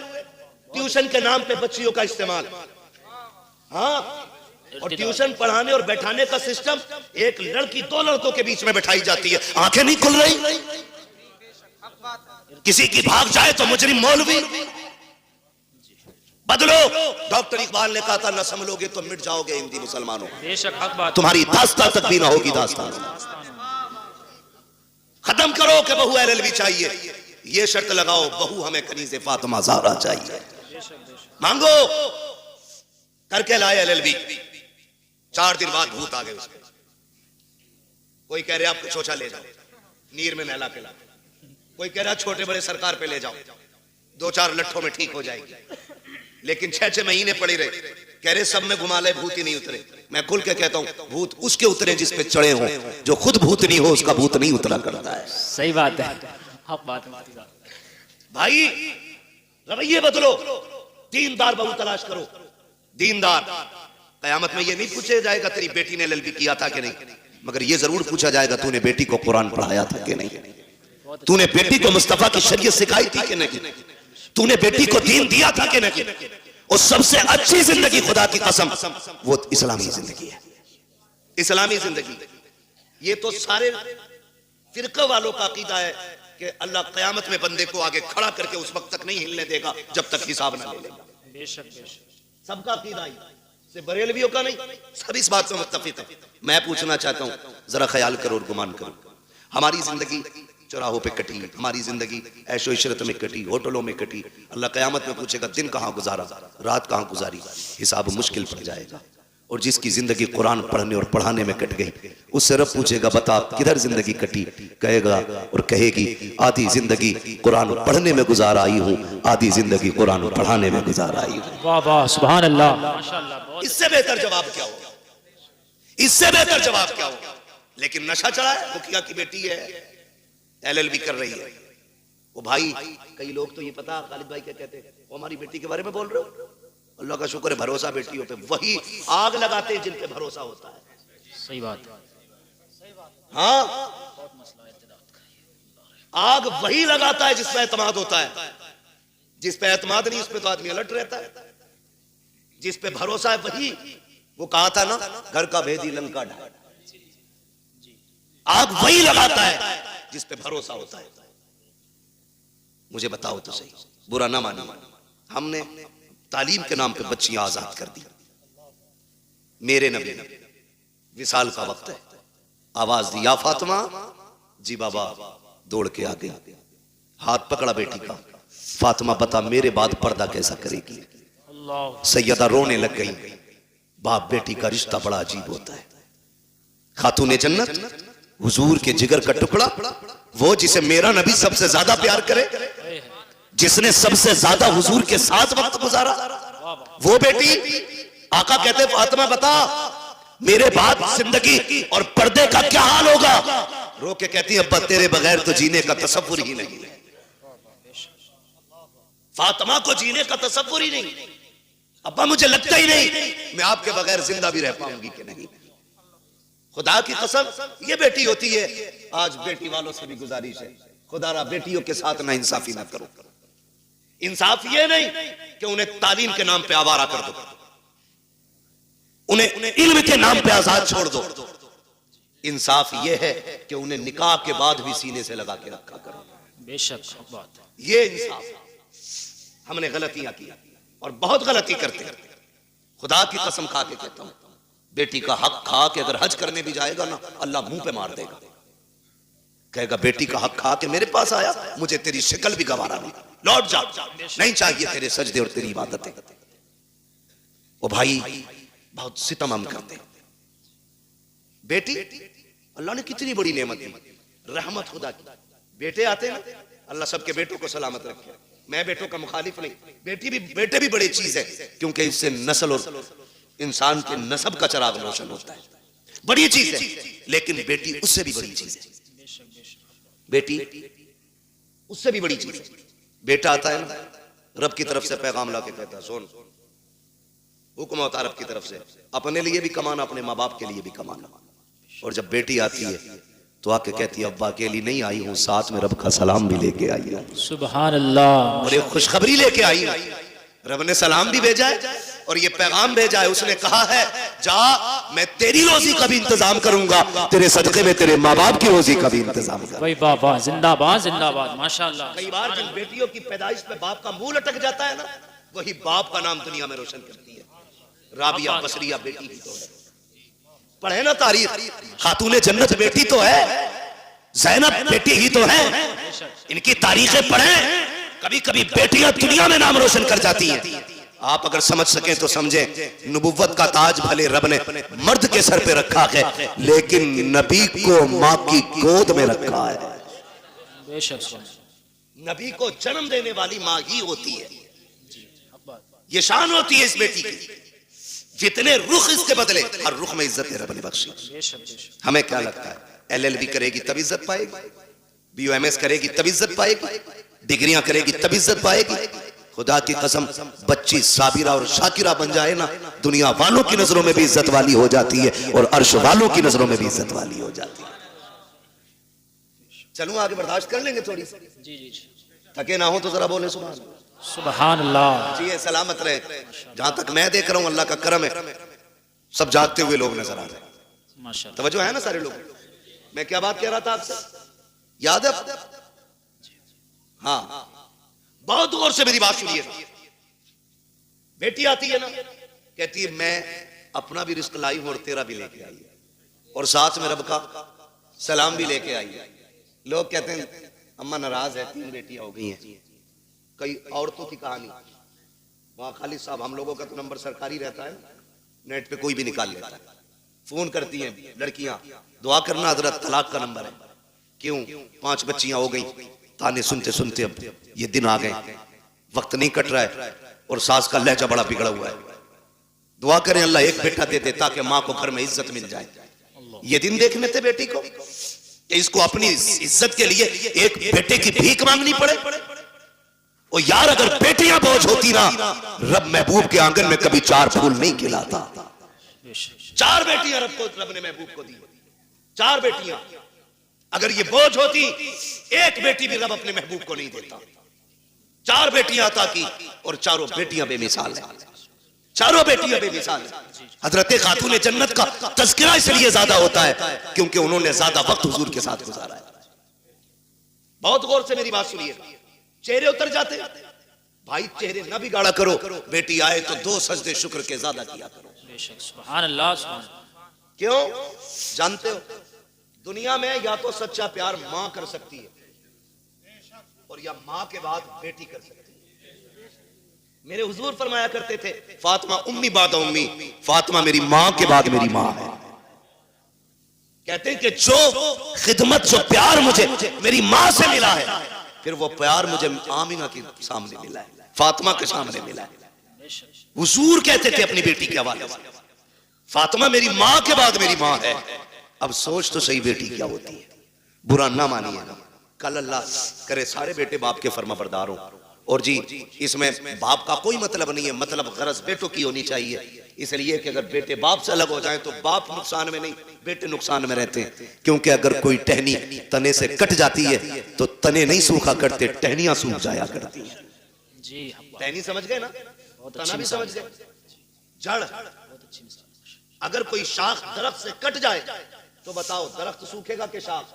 ट्यूशन के नाम पे बच्चियों का इस्तेमाल। हाँ, और ट्यूशन पढ़ाने और बैठाने का सिस्टम, एक लड़की दो लड़कों के बीच में बैठाई जाती है, आंखें नहीं खुल रही। किसी की भाग जाए तो मुजरिम मौलवी। बदलो, डॉक्टर इकबाल ने कहा था, न संभलोगे तो मिट जाओगे हिंदी मुसलमानों, तुम्हारी दास्तां तक भी ना होगी दास्तां। खत्म करो कि बहू LLB चाहिए, ये शर्त लगाओ, बहू हमें कनीज़े फातिमा ज़हरा चाहिए। मांगो, करके लाए LLB, 4 दिन बाद भूत आ गए उसके। कोई कह रहे आपको चोचा ले जाओ, नीर में नहला के ला। कोई कह रहा छोटे बड़े सरकार पे ले जाओ, 2-4 लट्ठों में ठीक हो जाएगी। लेकिन 6-6 महीने पड़े रहे, कह रहे सब में घुमा ले, भूत ही नहीं उतरे। मैं खुल के कहता हूं, भूत उसके उतरे जिस पे चढ़े हो, जो खुद भूत नहीं हो उसका भूत नहीं उतरा करता है। सही बात है, हाँ बात है भाई, रवैये बदलो, दीनदार बहू तलाश करो। दीनदार, कयामत में ये नहीं पूछा जाएगा तेरी बेटी ने LLB किया था कि नहीं, मगर ये जरूर पूछा जाएगा तूने बेटी को कुरान पढ़ाया था कि नहीं, तूने बेटी को मुस्तफा की शरीयत सिखाई थी कि नहीं, तूने बेटी को दीन दिया था कि नहीं। और सबसे अच्छी जिंदगी, खुदा की कसम, वो इस्लामी जिंदगी है। इस्लामी जिंदगी, ये तो सारे फिरके वालों का अकीदा है कि अल्लाह कयामत में बंदे को आगे खड़ा करके उस वक्त तक नहीं हिलने देगा जब तक हिसाब ना ले लेगा। सबका अकीदा है, से बरेलवियों का नहीं, सब इस बात में मुत्तफिक है। मैं पूछना चाहता हूं, जरा ख्याल करो और गुमान करो, हमारी जिंदगी चौराहों पे कटी, हमारी जिंदगी ऐशो इशरत में कटी, होटलों में कटी। अल्लाह कयामत में पूछेगा दिन कहाँ गुजारा, रात कहाँ गुजारी, हिसाब मुश्किल पड़ जाएगा। और जिसकी जिंदगी कुरान पढ़ने और पढ़ाने में कट गई, उससे रब पूछेगा बता किधर जिंदगी कटी, कहेगा और कहेगी आधी जिंदगी कुरान पढ़ने में गुजार आई हूँ, आधी जिंदगी कुरान पढ़ाने में गुजार आई हूँ। वाह वाह, सुभान अल्लाह, माशाअल्लाह। इससे बेहतर जवाब क्या होगा, इससे बेहतर जवाब क्या होगा। लेकिन नशा चढ़ा है, मुखिया की बेटी है, LLB कर रही है। वो भाई, कई लोग तो ये पता खालिद भाई क्या कहते हैं, वो हमारी बेटी के बारे में बोल रहे हो, अल्लाह का शुक्र है भरोसा बेटियों पे, वही आग लगाते हैं जिन पे भरोसा होता है। सही बात, हाँ, आग वही लगाता है जिस पे एतमाद होता है, जिस पे एतमाद नहीं उस पे तो आदमी अलर्ट रहता है। जिस पे भरोसा है वही, वो कहा था ना, घर का भेदी लंका ढाल, आग वही लगाता है जिस पे भरोसा होता है। मुझे बताओ तो सही, बुरा ना मानो, हमने तालीम के नाम पे बच्चियां आजाद कर दी। मेरे नबी ने विसाल का वक्त है, आवाज दी या फातिमा, जी बाबा, दौड़ के आ गई, हाथ पकड़ा बेटी का, फातिमा बता मेरे बाद पर्दा कैसा करेगी। सैयदा रोने लग गई। बाप बेटी का रिश्ता बड़ा अजीब होता है। खातूने जन्नत, हुजूर के जिगर का टुकड़ा, वो जिसे मेरा नबी सबसे ज्यादा प्यार करे, जिसने सबसे ज्यादा हुजूर के साथ वक्त गुजारा, वो बेटी, आका कहते फातिमा बता मेरे बाद जिंदगी और पर्दे का क्या हाल होगा। रो के कहती है अब्बा तेरे बगैर तो जीने का तसव्वुर ही नहीं। फातिमा को जीने का तसव्वुर ही नहीं, अब्बा मुझे लगता ही नहीं मैं आपके बगैर जिंदा भी रह पाऊंगी कि नहीं। खुदा की कसम, ये बेटी होती है। आज बेटी वालों से भी गुजारिश है, खुदारा बेटियों के साथ ना इंसाफी ना करो। इंसाफ ये नहीं कि उन्हें तालीम के नाम पे आवारा कर दो, उन्हें इल्म के नाम पे आजाद छोड़ दो। इंसाफ ये है कि उन्हें निकाह के बाद भी सीने से लगा के रखा करो। बेशक बात, ये इंसाफ। हमने गलतियां की और बहुत गलती करते हैं। खुदा की कसम खा के कहता हूं, बेटी का हक खा के अगर हज करने भी जाएगा ना, अल्लाह मुंह पे मार देगा। कहेगा बेटी का हक खा के मेरे पास आया, मुझे तेरी शक्ल भी गवारा नहीं, लौट जा, नहीं चाहिए तेरे सजदे और तेरी इबादतें। ओ भाई बहुत सितम हम करते। बेटी अल्लाह ने कितनी बड़ी नेमत दी, रहमत खुदा की। बेटे आते ना, अल्लाह सबके बेटों को सलामत रखे। मैं बेटों का मुखालिफ नहीं, बेटे भी बड़ी चीज है, क्योंकि इससे नस्ल और इंसान के नसब का चिराग रोशन होता है, बड़ी चीज है। लेकिन बेटी उससे भी बड़ी चीज है, बेटी उससे भी बड़ी चीज है। बेटा आता है ना, रब की तरफ से पैगाम ला के कहता है सुन, हुक्म होता है रब की तरफ से, अपने लिए भी कमाना, अपने माँ बाप के लिए भी कमाना। और जब बेटी आती है तो आके कहती है अब्बा अकेली नहीं आई हूं, साथ में रब का सलाम भी लेके आई हूं। सुभान अल्लाह। और एक खुशखबरी लेके आई हूं, रब ने सलाम भी भेजा है और ये पैगाम भेजा है। उसने कहा है जा, मैं तेरी रोजी का भी इंतजाम करूंगा, तेरे सदके में तेरे माँ बाप की रोजी का भी इंतजाम करूंगा। भाई बाबा जिंदाबाद जिंदाबाद माशाअल्लाह। कई बार जिन बेटियों की पैदाइश पे बाप का मुंह लटक जाता है ना, वही बाप का नाम दुनिया में रोशन करती है। राबिया बसरिया बेटी भी तो है, पढ़े ना तारीख, खातूने जन्नत बेटी तो है, ज़ैनब बेटी ही तो है, इनकी तारीखें पढ़े। कभी कभी बेटियां दुनिया में नाम रोशन कर जाती हैं। आप अगर समझ सकें तो समझें, नबुव्वत का ताज भले रब ने मर्द के सर पे रखा है, लेकिन नबी को माँ की गोद में रखा है। बेशक नबी को जन्म देने वाली माँ ही होती है, ये शान होती है इस बेटी की। जितने रुख इसके बदले, हर रुख में इज्जत रब ने बख्शी। हमें क्या लगता है, LLB करेगी तब इज्जत पाएगी, BUMS करेगी तब इज्जत पाएगी, डिग्रियां करेगी तब इज्जत पाएगी। खुदा की कसम, बच्ची साबिरा और शाकिरा बन जाए ना, दुनिया वालों की नजरों में भी इज्जत वाली हो जाती है और अर्श वालों की नजरों में भी इज्जत वाली हो जाती है। चलूं आगे, बर्दाश्त कर लेंगे थोड़ी सी, जी जी जी, थके ना हो तो जरा बोले सुभान सुभान अल्लाह। जी, सलामत रहे। जहां तक मैं देख रहा हूं अल्लाह का करम है, सब जागते हुए लोग नजर आ रहे हैं। माशाअल्लाह, तवज्जो है ना सारे लोग। मैं क्या बात कह रहा था आपसे, याद है? हाँ, बहुत गौर से मेरी बात सुनिए। बेटी आती है ना, कहती है मैं अपना भी रिस्क लाई हूं और तेरा भी लेके आई है, और साथ में रब का सलाम भी लेके आई है। लोग कहते हैं अम्मा नाराज है, 3 बेटियां हो गई हैं। कई औरतों की कहानी, वहां खालिद साहब, हम लोगों का तो नंबर सरकारी रहता है, नेट पे कोई भी निकाल लेता है। फोन करती हैं लड़कियां, दुआ करना हजरत, तलाक का नंबर है। क्यों? 5 बच्चियां हो गई, ताने सुनते सुनते अब ये दिन आ गए, वक्त नहीं कट रहा है और सास का लहजा बड़ा बिगड़ा हुआ है। दुआ करें अल्लाह एक बेटा दे दे ताकि माँ को घर में इज्जत मिल जाए। ये दिन देखने थे बेटी को, इसको अपनी इज्जत के लिए एक बेटे की भीख मांगनी पड़े। और यार अगर बेटियां बोझ होती ना, रब महबूब के आंगन में कभी 4 फूल नहीं खिलाता। 4 बेटियां रब ने महबूब को दी, 4 बेटियां। अगर ये बोझ होती, एक बेटी भी रब अपने महबूब को नहीं देता। 4 बेटियां अता की और चारों बेटियां बेमिसाल है, चारों बेटियां बेमिसाल है। हजरत खातून जन्नत का तज़किरा इसलिए ज्यादा होता है क्योंकि उन्होंने ज्यादा वक्त हुजूर के साथ गुजारा है। बहुत गौर से मेरी बात सुनिए, चेहरे उतर जाते भाई, चेहरे ना बिगाड़ा करो। बेटी आए तो 2 सजदे शुक्र के ज्यादा किया करो। सुभान अल्लाह, सुभान। क्यों? जानते हो दुनिया में या तो सच्चा प्यार मां कर सकती है और या मां के बाद बेटी कर सकती है। मेरे हुजूर फरमाया करते थे, फातिमा उम्मी बाद उम्मी, फातिमा मेरी मां के बाद मेरी मां है। कहते हैं कि जो खिदमत, जो प्यार मुझे मेरी मां से मिला है, फिर वो प्यार मुझे आमिना के सामने मिला है, फातिमा के सामने मिला है। हुजूर कहते थे अपनी बेटी के हवाले से, फातिमा मेरी मां के बाद मेरी मां है। अब सोच तो सही, बेटी क्या होती है, बुरा ना मानिए ना। कल अल्लाह करे सारे बेटे बाप के फर्मा बरदार हो। और जी, इसमें बाप का कोई मतलब नहीं है, मतलब गरज बेटों की होनी चाहिए। इसलिए कि अगर बेटे बाप से अलग हो जाए तो बाप नुकसान में नहीं, बेटे नुकसान में रहते हैं। क्योंकि अगर कोई टहनी तने से कट जाती है तो तने नहीं सूखा करते, टहनियां सूख जाया करती हैं। जी, टहनी समझ गए ना, तना भी समझ गए, जड़। अगर कोई शाख दरख्त से कट जाए तो बताओ दरख्त सूखेगा कि शाख?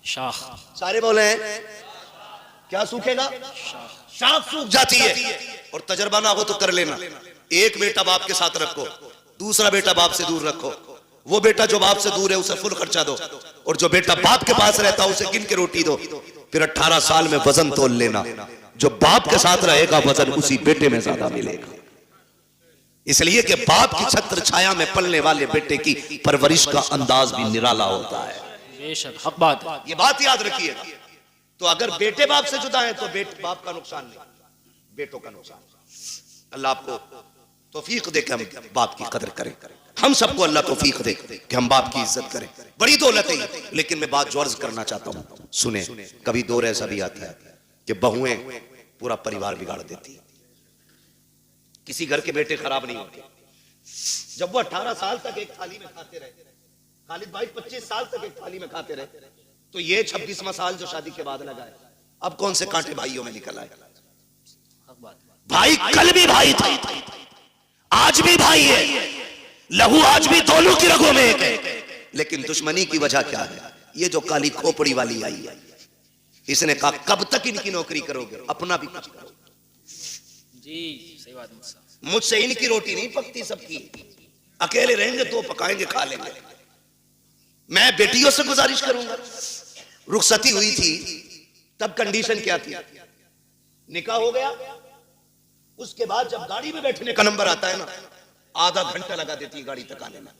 शाख। सारे बोले हैं क्या सूखेगा? शाख सूख जाती है। और तजर्बा ना हो तो कर लेना, एक बेटा बाप के साथ रखो, दूसरा बेटा बाप से दूर रखो, वो बेटा जो बाप से दूर है उसे फुल खर्चा दो, और जो बेटा बाप के पास रहता है उसे गिन के रोटी दो। फिर 18 साल में वजन तोल लेना, जो बाप के साथ रहेगा वजन उसी बेटे में ज्यादा मिलेगा। इसलिए कि बाप की छत्र छाया में पलने वाले बेटे की परवरिश का अंदाज भी निराला होता है। बेशक हक बात है। ये बात याद रखिएगा। तो अगर बेटे बाप से जुदा है तो बाप का नुकसान नहीं, बेटों का नुकसान। अल्लाह आपको तौफीक दे कि हम बाप की कदर करें। हम सबको अल्लाह तौफीक दे कि हम बाप की इज्जत करें। बड़ी दौलत है, लेकिन मैं बात जो अर्ज करना चाहता हूं, सुने। कभी दौर ऐसा भी आता है कि बहुएं पूरा परिवार बिगाड़ देती है। किसी घर के बेटे खराब नहीं होते। जब वो 18 साल तक एक थाली में खाते रहे, खालिद भाई 25 साल तक एक थाली में खाते रहे, तो ये 26वां साल जो शादी के बाद लगा है, अब कौन से कांटे भाइयों में निकल आए। भाई कल भी भाई था, आज भी भाई है, लहू आज भी दोनों की रगों में एक है, लेकिन दुश्मनी की वजह क्या है? ये जो काली खोपड़ी वाली आई है, इसने कहा कब तक इनकी नौकरी करोगे, अपना भी कुछ करो। जी सही बात। मुझसे इनकी रोटी नहीं पकती, सबकी। अकेले रहेंगे तो पकाएंगे, खा लेंगे। मैं बेटियों से गुजारिश करूंगा। रुखसती हुई थी तब कंडीशन क्या थी? निकाह हो गया, उसके बाद जब गाड़ी में बैठने का नंबर आता है ना, आधा घंटा लगा देती है गाड़ी तक आने में।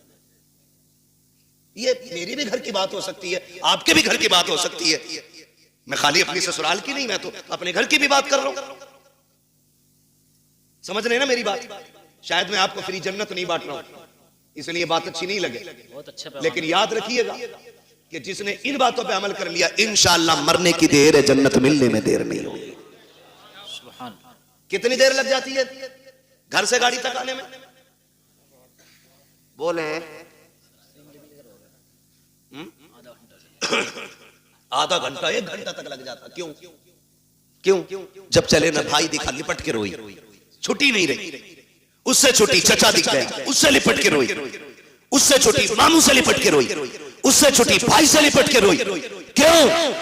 ये मेरी भी घर की बात हो सकती है, आपके भी घर की बात हो सकती है। मैं खाली अपनी ससुराल की नहीं, मैं तो अपने घर की भी बात कर रहा हूं। समझ रहे हैं ना मेरी बात? शायद मैं आपको फ्री जन्नत नहीं बांट रहा हूं, इसलिए बात अच्छी नहीं लगे, बहुत अच्छा। लेकिन याद रखिएगा कि जिसने इन बातों पे अमल कर लिया, इंशाअल्लाह मरने की देर है, जन्नत मिलने में देर नहीं होगी। सुभान। कितनी देर लग जाती है घर से गाड़ी तक आने में? बोले आधा घंटा, 1 घंटा तक लग जाता। क्यों? जब चले ना भाई दिखा, लिपट के रोई, छुट्टी नहीं रही। उससे छोटी चचा दिख गया, उससे लिपट के रोई। उससे छोटी मामू से लिपट के रोई, उससे छोटी भाई से लिपट के रोई। क्यों?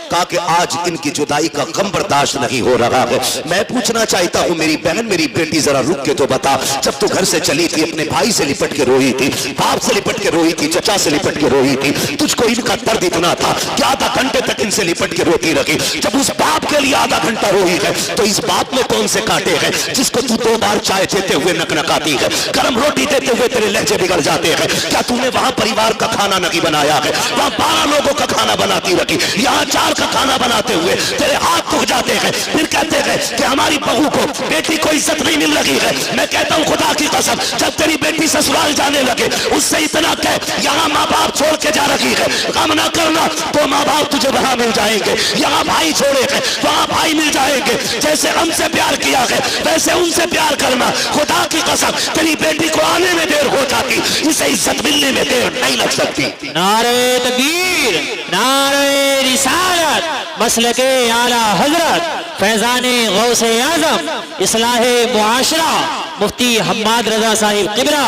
कहा कि आज इनकी जुदाई का गम बर्दाश्त नहीं हो रहा है। मैं पूछना चाहता हूं मेरी बहन, मेरी बेटी, जरा रुक के तो बता, जब तू घर से चली थी अपने भाई से लिपट के रोई थी, बाप से लिपट के रोई थी, चचा से लिपट के रोई थी, तुझको इनका दर्द इतना था कि आधा घंटे तक इनसे लिपट के रोती रही। जब उस बाप के लिए आधा घंटा रोई है, तो इस बाप में कौन से कांटे हैं जिसको तू 2 बार चाय देते हुए नकनकाती है, गर्म रोटी देते हुए तेरे लहजे बिगड़ जाते हैं? क्या तूने वहां परिवार का खाना नहीं बनाया है? वहां 12 लोगों का खाना बनाती रही, यहाँ 4 का खाना बनाते हुए तेरे हाथ दुख जाते हैं। फिर कहते हैं कि हमारी बहू को, बेटी को इज्जत नहीं मिल रही है। मैं कहता हूँ खुदा की कसम, जब तेरी बेटी ससुराल जाने लगे, उससे इतना कह, यहाँ माँ बाप छोड़ के जा रही है, गम ना करना, तो माँ बाप तुझे वहां मिल जाएंगे। यहाँ भाई छोड़े हैं, वहां भाई मिल जाएंगे। जैसे हमसे प्यार किया है, वैसे उनसे प्यार करना। खुदा की कसम, तेरी बेटी को आने में देर हो जाती, इसे इज्जत मिलने में देर नहीं लग सकती। नारे तकबीर, नारे रिसालत, मसलके आला हजरत, फैजाने गौसे आजम, इस्लाहे मुआशरा, मुफ्ती हम्माद रजा साहिब किबरा।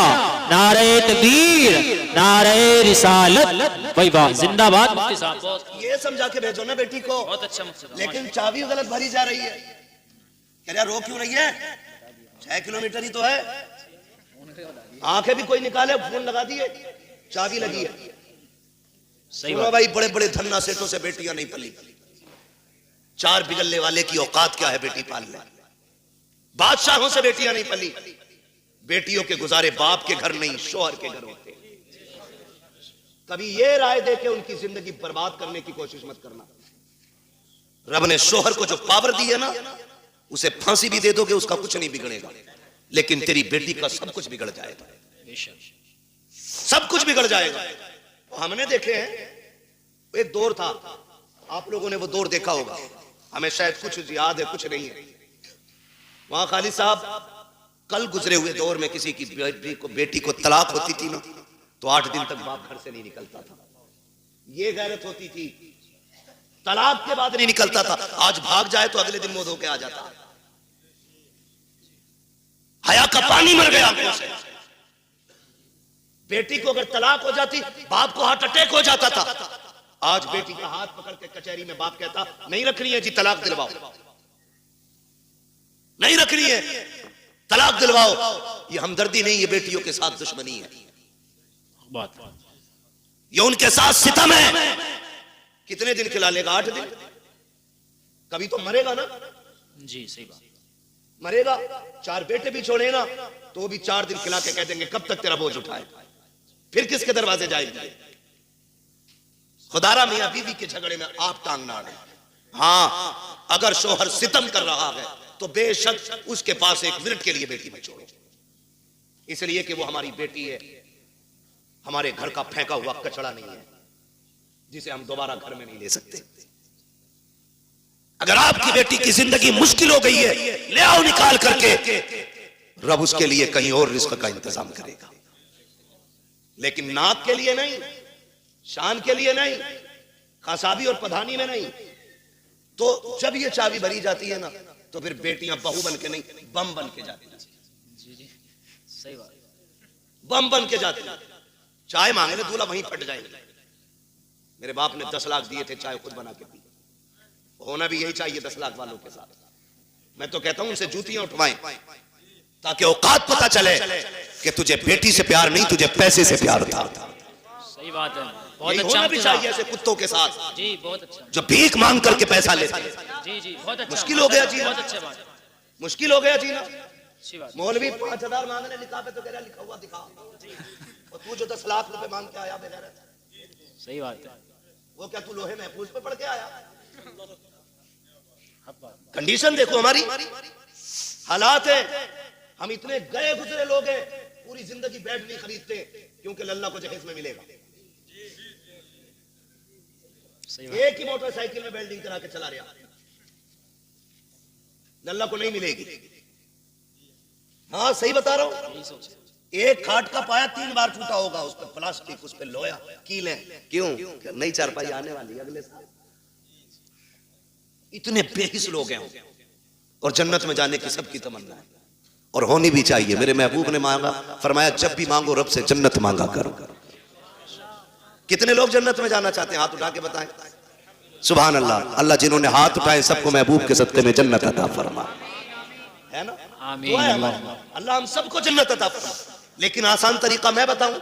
नारे तकबीर, नारे रिसालत, वही बात जिंदाबाद। मुफ्ती साहब ये समझा के भेजो ना बेटी को। बहुत अच्छा मुफ्ती, लेकिन चाबी गलत भरी जा रही है। कह रहा रो क्यों रही है? 6 किलोमीटर ही तो है। आंखें भी कोई निकाले, फोन लगा दिए, चाबी लगी है। सही बात भाई, बड़े बड़े धन्ना सेठों से बेटियां नहीं पली। 4 बिगलने वाले की औकात क्या है बेटी पालने? बादशाहों से बेटियां नहीं पली। बेटियों के गुजारे बाप के घर नहीं, शोहर के घर होते। कभी ये राय दे के उनकी जिंदगी बर्बाद करने की कोशिश मत करना। रब ने शोहर को जो पावर दी है ना, उसे फांसी भी दे दोगे उसका कुछ नहीं बिगड़ेगा, लेकिन तेरी बेटी का सब कुछ बिगड़ जाएगा, सब कुछ बिगड़ जाएगा। हमने देखे हैं, एक दौर था, आप लोगों ने वो दौर देखा होगा, हमें शायद कुछ याद है कुछ नहीं है। वहां खालिद साहब, कल गुजरे हुए दौर में किसी की बेटी को तलाक होती थी ना, तो 8 दिन तक बाप घर से नहीं निकलता था। ये गैरत होती थी, तलाक के बाद नहीं निकलता था। आज भाग जाए तो अगले दिन मुंह धो के आ जाता। हया का पानी मर गया आंखों से। बेटी को अगर तलाक हो जाती, बाप को हार्ट अटैक हो जाता था। आज बेटी का हाथ पकड़ के कचहरी में बाप कहता, नहीं रखनी है जी, तलाक दिलवाओ, नहीं रखनी है, तलाक दिलवाओ। ये हमदर्दी नहीं, ये बेटियों के साथ दुश्मनी है। ये उनके साथ सितम है। कितने दिन खिला लेगा? 8 दिन। कभी तो मरेगा ना। जी सही बात। मरेगा। 4 बेटे भी छोड़े ना तो भी 4 दिन खिला के कह देंगे कब तक तेरा बोझ उठाए। फिर किसके दरवाजे जाएंगे? खुदारा मियां बीवी के झगड़े में आप टांग ना अड़े। हाँ, अगर शोहर सितम कर रहा है तो बेशक उसके पास 1 मिनट के लिए बेटी में छोड़ो, इसलिए कि वो हमारी बेटी है, हमारे घर का फेंका हुआ कचड़ा नहीं है जिसे हम दोबारा घर में नहीं ले सकते। अगर आपकी बेटी की जिंदगी मुश्किल हो गई है, ले आओ निकाल करके, रब उसके लिए कहीं और रिस्क का इंतजाम करेगा, लेकिन नाक के लिए नहीं, शान के लिए नहीं, खासाबी और पधानी में नहीं। तो जब ये चाबी भरी जाती है ना तो फिर बेटियां बहू बन के नहीं, बम बन के जाती हैं। जी जी सही बात। बम बन के जाती हैं। चाय मांगे दूल्हा वहीं फट जाएंगे। मेरे बाप ने 10 लाख दिए थे, चाय खुद बना के पी। होना भी यही चाहिए 10 लाख वालों के साथ। मैं तो कहता हूं उनसे जूतियां उठवाएं ताकि औकात पता चले कि तुझे बेटी से प्यार नहीं, तुझे पैसे से प्यार था। सही बात है। बहुत यही अच्छा होना भी चाहिए ऐसे कुत्तों के साथ जी, बहुत अच्छा। जो भीख मांग करके पैसा लेते हैं। जी जी बहुत अच्छा। मुश्किल हो गया जीना। बहुत अच्छा बात। मुश्किल हो गया जीना। अच्छी बात। मौलवी 5000 मांगने निकाह पे तो कह रहा लिखा हुआ दिखा, और तू जो 10 लाख रुपए मांग के आया बगैर। सही बात है। वो क्या तू लोहे महफूज पे पढ़ के आया? कंडीशन देखो हमारी, हालात है। हम इतने गए गुजरे लोग हैं, पूरी जिंदगी बेड नहीं खरीदते क्योंकि लल्ला को जहेज में मिलेगा। एक ही मोटरसाइकिल में वेल्डिंग करा के चला रहा, लल्ला को नहीं मिलेगी। हाँ सही बता रहा हूं। एक खाट का पाया 3 बार टूटा होगा, उस पर प्लास्टिक, उस पर लोहा, कीलें। क्यों? नई चारपाई आने वाली अगले साल। इतने बेहिस लोग हैं और जन्नत में जाने की सबकी तमन्ना है और होनी भी चाहिए। मेरे महबूब ने मांगा, फरमाया जब भी मांगो रब से जन्नत मांगा करो। कितने लोग जन्नत में जाना चाहते हैं? हाथ उठा के बताएं। सुभान अल्लाह। अल्लाह जिन्होंने हाथ उठाए सबको महबूब के सदके में जन्नत अता फरमा, है ना? आमीन। अल्लाह हम सबको जन्नत अता फरमा। लेकिन आसान तरीका मैं बताऊं,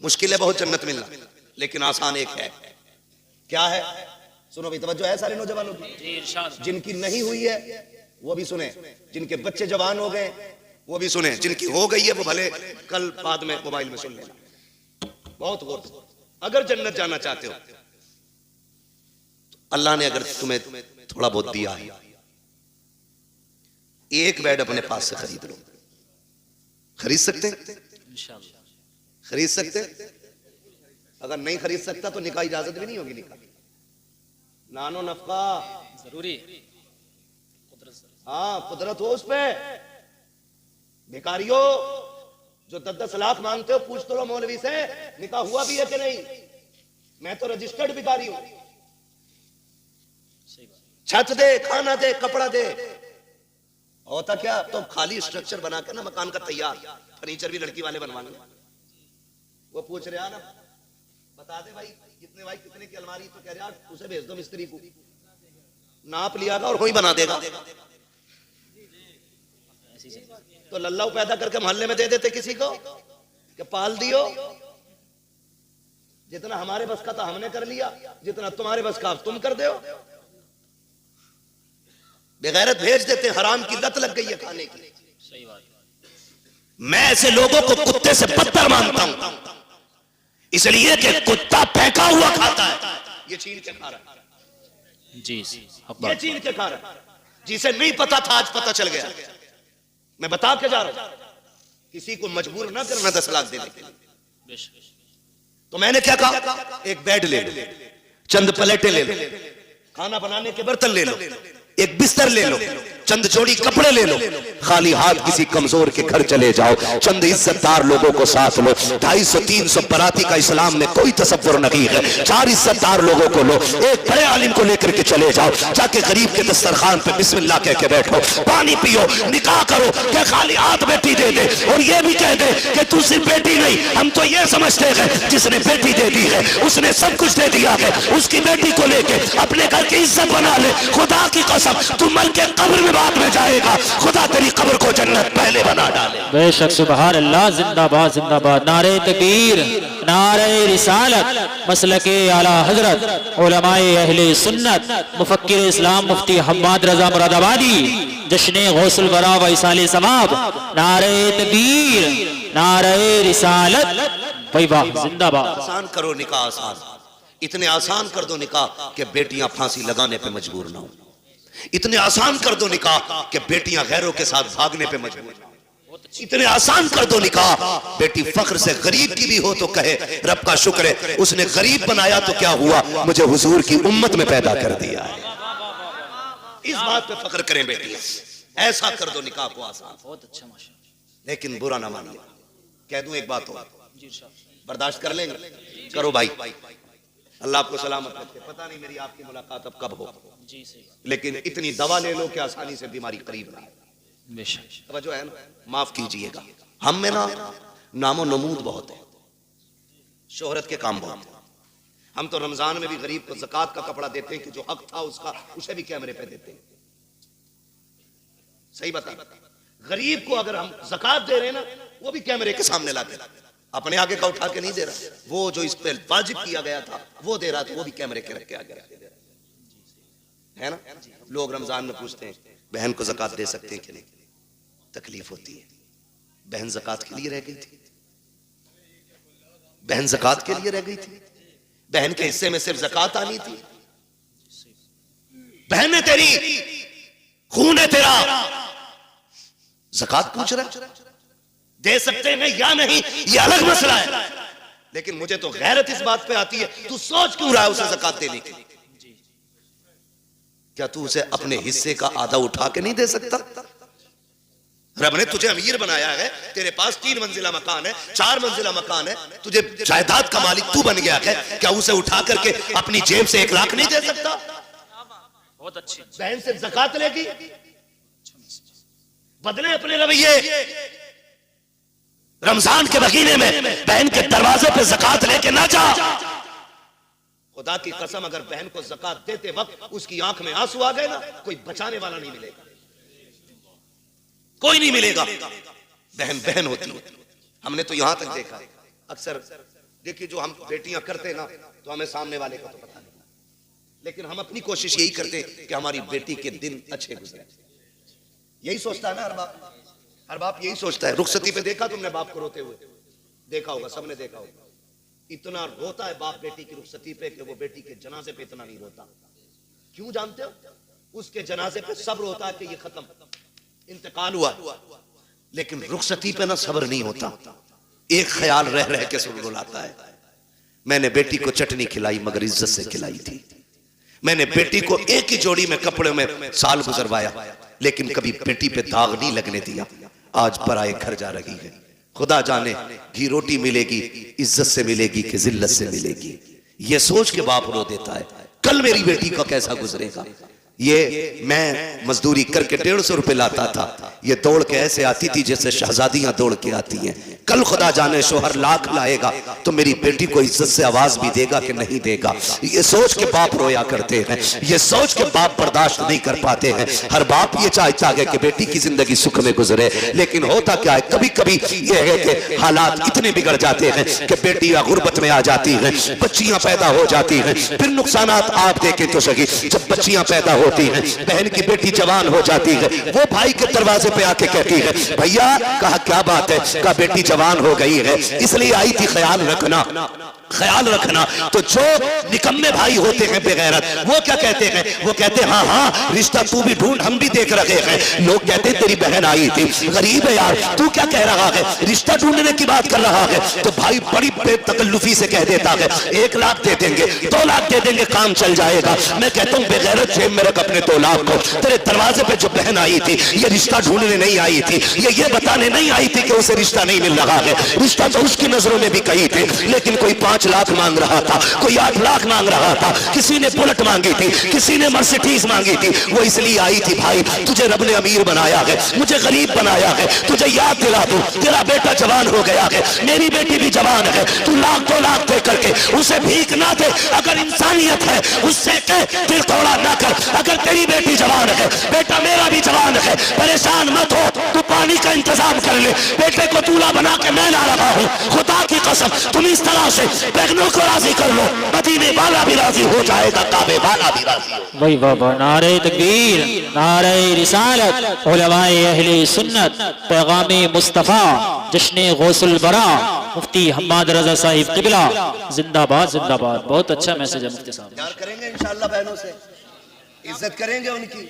मुश्किल है बहुत जन्नत मिलना, लेकिन आसान एक है। क्या है? सुनो भाई, तवज्जो है सारे नौजवानों की। जिनकी नहीं हुई है वो भी सुने, जिनके बच्चे जवान हो गए वो भी सुने, जिनकी हो गई है वो भले कल बाद में मोबाइल में सुन लेना। बहुत गौर से, अगर जन्नत जाना चाहते हो तो अल्लाह ने अगर तुम्हें थोड़ा बहुत दिया है, एक बेड अपने पास से खरीद लो। खरीद सकते हैं? खरीद सकते हैं। अगर नहीं खरीद सकता तो निकाह इजाजत भी नहीं होगी। निकाह नानो नफका जरूरी। हाँ, कुदरत हो उस पे। भिखारियों जो 10-10 लाख मांगते हो, पूछ तो लो मौलवी से निकाह हुआ भी है कि नहीं। मैं तो रजिस्टर्ड भिखारी हूं। छत दे, खाना दे, कपड़ा दे। होता क्या? तो खाली स्ट्रक्चर बना के ना मकान का तैयार, फर्नीचर भी लड़की वाले बनवाने। वो पूछ रहा ना, बता दे भाई कितने, भाई कितने की अलमारी, तो कह रहा उसे भेज दो मिस्त्री को, नाप लियागा और वही बना देगा। तो लल्लाऊ पैदा करके मोहल्ले में दे देते किसी को कि पाल दियो। जितना हमारे बस का था हमने कर लिया, जितना तुम्हारे बस का तुम कर दो। बेगैरत भेज देते, हराम की लत लग गई है खाने की। सही बात। मैं ऐसे लोगों को कुत्ते से बदतर मानता हूं, इसलिए कि कुत्ता फेंका हुआ खाता है, ये छीन के खा रहा है। जी ये छीन के खा रहा है। जिसे नहीं पता था आज पता चल गया। मैं बता के जा रहा हूं, किसी को मजबूर ना करना 10 लाख देने के लिए। तो मैंने क्या कहा? एक बेड ले लो, चंद प्लेटें ले लो, खाना बनाने के बर्तन ले लो, एक बिस्तर ले लो, चंद जोड़ी कपड़े ले लो। खाली हाथ किसी कमजोर के घर चले जाओ, चंद इज्जतदार लोगों को साथ लो। 250-300 बराती का इस्लाम में कोई तसव्वुर नहीं है। 4 इज्जतदार लोगों को लो, एक बड़े आलिम को लेकर के चले जाओ, जाके गरीब के दस्तरखान पे बिस्मिल्लाह कह के बैठो, पानी पियो, निकाह करो। क्या खाली हाथ बेटी दे दे और ये भी कह दे कि तू सिर्फ बेटी नहीं, हम तो ये समझते हैं जिसने बेटी दे दी है उसने सब कुछ दे दिया है। उसकी बेटी को लेके अपने घर की इज्जत बना ले। खुदा की कसम कसम, तू मर के कब्र में बाद में जाएगा, खुदा तेरी कब्र को जन्नत पहले बना डाले। बेशक सुभान अल्लाह, जिंदाबाद जिंदाबाद। नारे तकबीर, नारे रिसालत, मसलके आला हजरत, उलमाए अहले सुन्नत, मुफक्किर इस्लाम मुफ्ती हम्माद रजा मुरादाबादी, जश्न गौसुल बरा व इसाले समाब। नारे तकबीर, नारे रिसालत, भाई वाह, जिंदाबाद। आसान करो निकाह, आसान, इतने आसान कर दो निकाह कि बेटियां फांसी लगाने पे मजबूर ना हो। इतने आसान कर दो निकाह कि बेटियां गैरों के साथ भागने पे मजबूर ना हो। इतने आसान कर दो निकाह, बेटी फख्र से गरीब की भी हो तो कहे रब का शुक्र है उसने गरीब बनाया तो क्या हुआ, मुझे हुजूर की उम्मत में पैदा कर दिया है। इस बात पे फख्र करें बेटियां, ऐसा कर दो निकाह को आसान। बहुत अच्छा माशाअल्लाह। लेकिन बुरा ना मानिए, कह दूं एक बात हो, बर्दाश्त कर लेंगे? करो भाई, अल्लाह आपको सलामत रखे। पता नहीं मेरी आपकी मुलाकात अब कब हो, लेकिन इतनी दवा ले लो कि आसानी से बीमारी करीब ना। तवज्जो है ना? माफ कीजिएगा, हम में ना नामो नमूद बहुत है, शोहरत के काम बहुत है। हम तो रमजान में भी गरीब को ज़कात का कपड़ा देते हैं कि जो हक था उसका, उसे भी कैमरे पे देते हैं। सही बता, गरीब को अगर हम ज़कात दे रहे हैं ना, वो भी कैमरे के सामने लाते, अपने आगे का उठा के नहीं दे रहा। वो जो इस पे वाजिब किया गया था वो दे रहा था, वो भी कैमरे के रख के आगे है ना। लोग रमजान में पूछते हैं बहन को ज़कात दे सकते हैं कि नहीं, तकलीफ होती है। बहन ज़कात के लिए रह गई थी, बहन ज़कात के लिए रह गई थी, बहन के हिस्से में सिर्फ ज़कात आनी थी। बहन है तेरी, खून है तेरा, ज़कात पूछ रहा है, दे सकते हैं या नहीं ये अलग मसला है, लेकिन मुझे तो गैरत इस बात पे आती है, तू सोच क्यों रहा है उसे ज़कात देने की? क्या तू उसे अपने हिस्से का आधा उठा के नहीं दे सकता? रब ने तुझे अमीर बनाया है, तेरे पास 3 मंजिला मकान है, 4 मंजिला मकान है, तुझे जायदाद का मालिक तू बन गया है, क्या उसे उठा करके अपनी जेब से 1 लाख नहीं दे सकता? बहुत अच्छी। बहन से ज़कात लेगी, बदले अपने रवैये। रमजान के महीने में बहन के दरवाजे पे ज़कात लेके ना जा। खुदा की कसम, अगर बहन को ज़कात देते वक्त उसकी आंख में आंसू आ गए ना, कोई बचाने वाला नहीं मिलेगा, कोई नहीं मिलेगा। बहन बहन होती है। हमने तो यहां तक देखा, अक्सर देखिए जो हम बेटियां करते ना, तो हमें सामने वाले का तो पता नहीं, लेकिन हम अपनी कोशिश यही करते कि हमारी बेटी के दिन अच्छे गुजरे। यही सोचता है ना हर बाप, हर बाप यही सोचता है। रुखसती पे देखा तुमने बाप को रोते हुए? देखा होगा, सबने देखा होगा। इतना रोता है बाप बेटी की रुखसती पे कि वो बेटी के जनाजे पे इतना नहीं रोता। क्यों जानते हो? उसके जनाजे पे सब्र होता है कि ये खत्म, इंतकाल हुआ, लेकिन रुखसती पे ना सब्र नहीं होता। एक ख्याल रह रह के सुलगुलाता है, मैंने बेटी को चटनी खिलाई मगर इज्जत से खिलाई थी, मैंने बेटी को एक ही जोड़ी में कपड़े में साल गुजरवाया, लेकिन कभी बेटी पे दाग नहीं लगने दिया। आज पराए घर जा रही है, खुदा जाने घी रोटी मिलेगी इज्जत से मिलेगी कि जिल्लत से मिलेगी। ये सोच के बाप रो देता है कल मेरी बेटी का कैसा गुजरेगा। ये मैं मजदूरी करके 150 रुपए लाता था, ये दौड़ के ऐसे आती थी जैसे शहजादियां दौड़ के आती हैं। कल खुदा जाने शोहर लाख लाएगा तो मेरी बेटी को इज्जत से आवाज भी देगा कि नहीं देगा। ये सोच के बाप रोया करते हैं, ये सोच के बाप बर्दाश्त नहीं कर पाते हैं। हर बाप ये चाहता है कि बेटी की जिंदगी सुख में गुजरे, लेकिन होता क्या है, कभी कभी ये है कि हालात इतने बिगड़ जाते हैं कि बेटियां गुर्बत में आ जाती हैं, बच्चियां पैदा हो जाती हैं। फिर नुकसानात आप देखें तो सही, जब बच्चियां पैदा होती हैं, बहन की बेटी जवान हो जाती है, वो भाई के दरवाजे पे आके कहती है भैया, कहा क्या बात है, कहा बेटी जवान हो गई है इसलिए आई थी, ख्याल रखना, ख्याल रखना। तो जो निकम्मे भाई होते हैं बेगैरत, वो क्या कहते हैं, वो कहते हैं हाँ हाँ रिश्ता तू भी ढूंढ, हम भी देख रहे हैं। लोग कहते हैं तेरी बहन आई थी, गरीब है यार, तू क्या कह रहा है, रिश्ता ढूंढने की बात कर रहा है। तो भाई बड़ी बेतकल्लुफी से कह देता है 1 लाख दे देंगे, 2 लाख दे देंगे, काम चल जाएगा। मैं कहता हूँ बेगैरत जेब में रख अपने 2 लाख को। तेरे दरवाजे पे जो बहन आई थी ये रिश्ता ढूंढने नहीं आई थी, ये बताने नहीं आई थी कि उसे रिश्ता नहीं मिल रहा रहा है। रिश्ता तो उसकी नजरों में भी कई थे, लेकिन कोई 5 लाख मांग रहा था, कोई 8 लाख मांग रहा था, किसी ने बुलेट मांगी थी, किसी ने मर्सिडीज मांगी थी। वो इसलिए आई थी भाई, तुझे रब ने अमीर बनाया है, मुझे गरीब बनाया है, तुझे याद दिला दूं तेरा बेटा जवान हो गया है, मेरी बेटी भी जवान है, तू लाख 2 लाख दे करके उसे भीख ना दे। अगर इंसानियत है उससे कह दिल तोड़ा ना कर। अगर तेरी बेटी जवान है, बेटा मेरा भी जवान है, परेशान मत हो, तू पानी का इंतजाम कर ले, बेटे को दूल्हा बना के मैं ला रहा हूं। खुदा की कसम तुम इस तरह से बहनों को राजी कर लो, मदीने वाला भी राजी हो जाएगा, काबे वाला भी राजी हो। वही बाबा, नारे तकबीर, नारे रिसालत, उलमाए अहले सुन्नत, पैगामे मुस्तफा, जश्ने गौसुल बरा, मुफ्ती हम्माद रजा साहिब किबला, जिंदाबाद जिंदाबाद। बहुत अच्छा मैसेज है मुफ्ती साहब। प्यार करेंगे इंशाअल्लाह बहनों से, इज्जत करेंगे उनकी,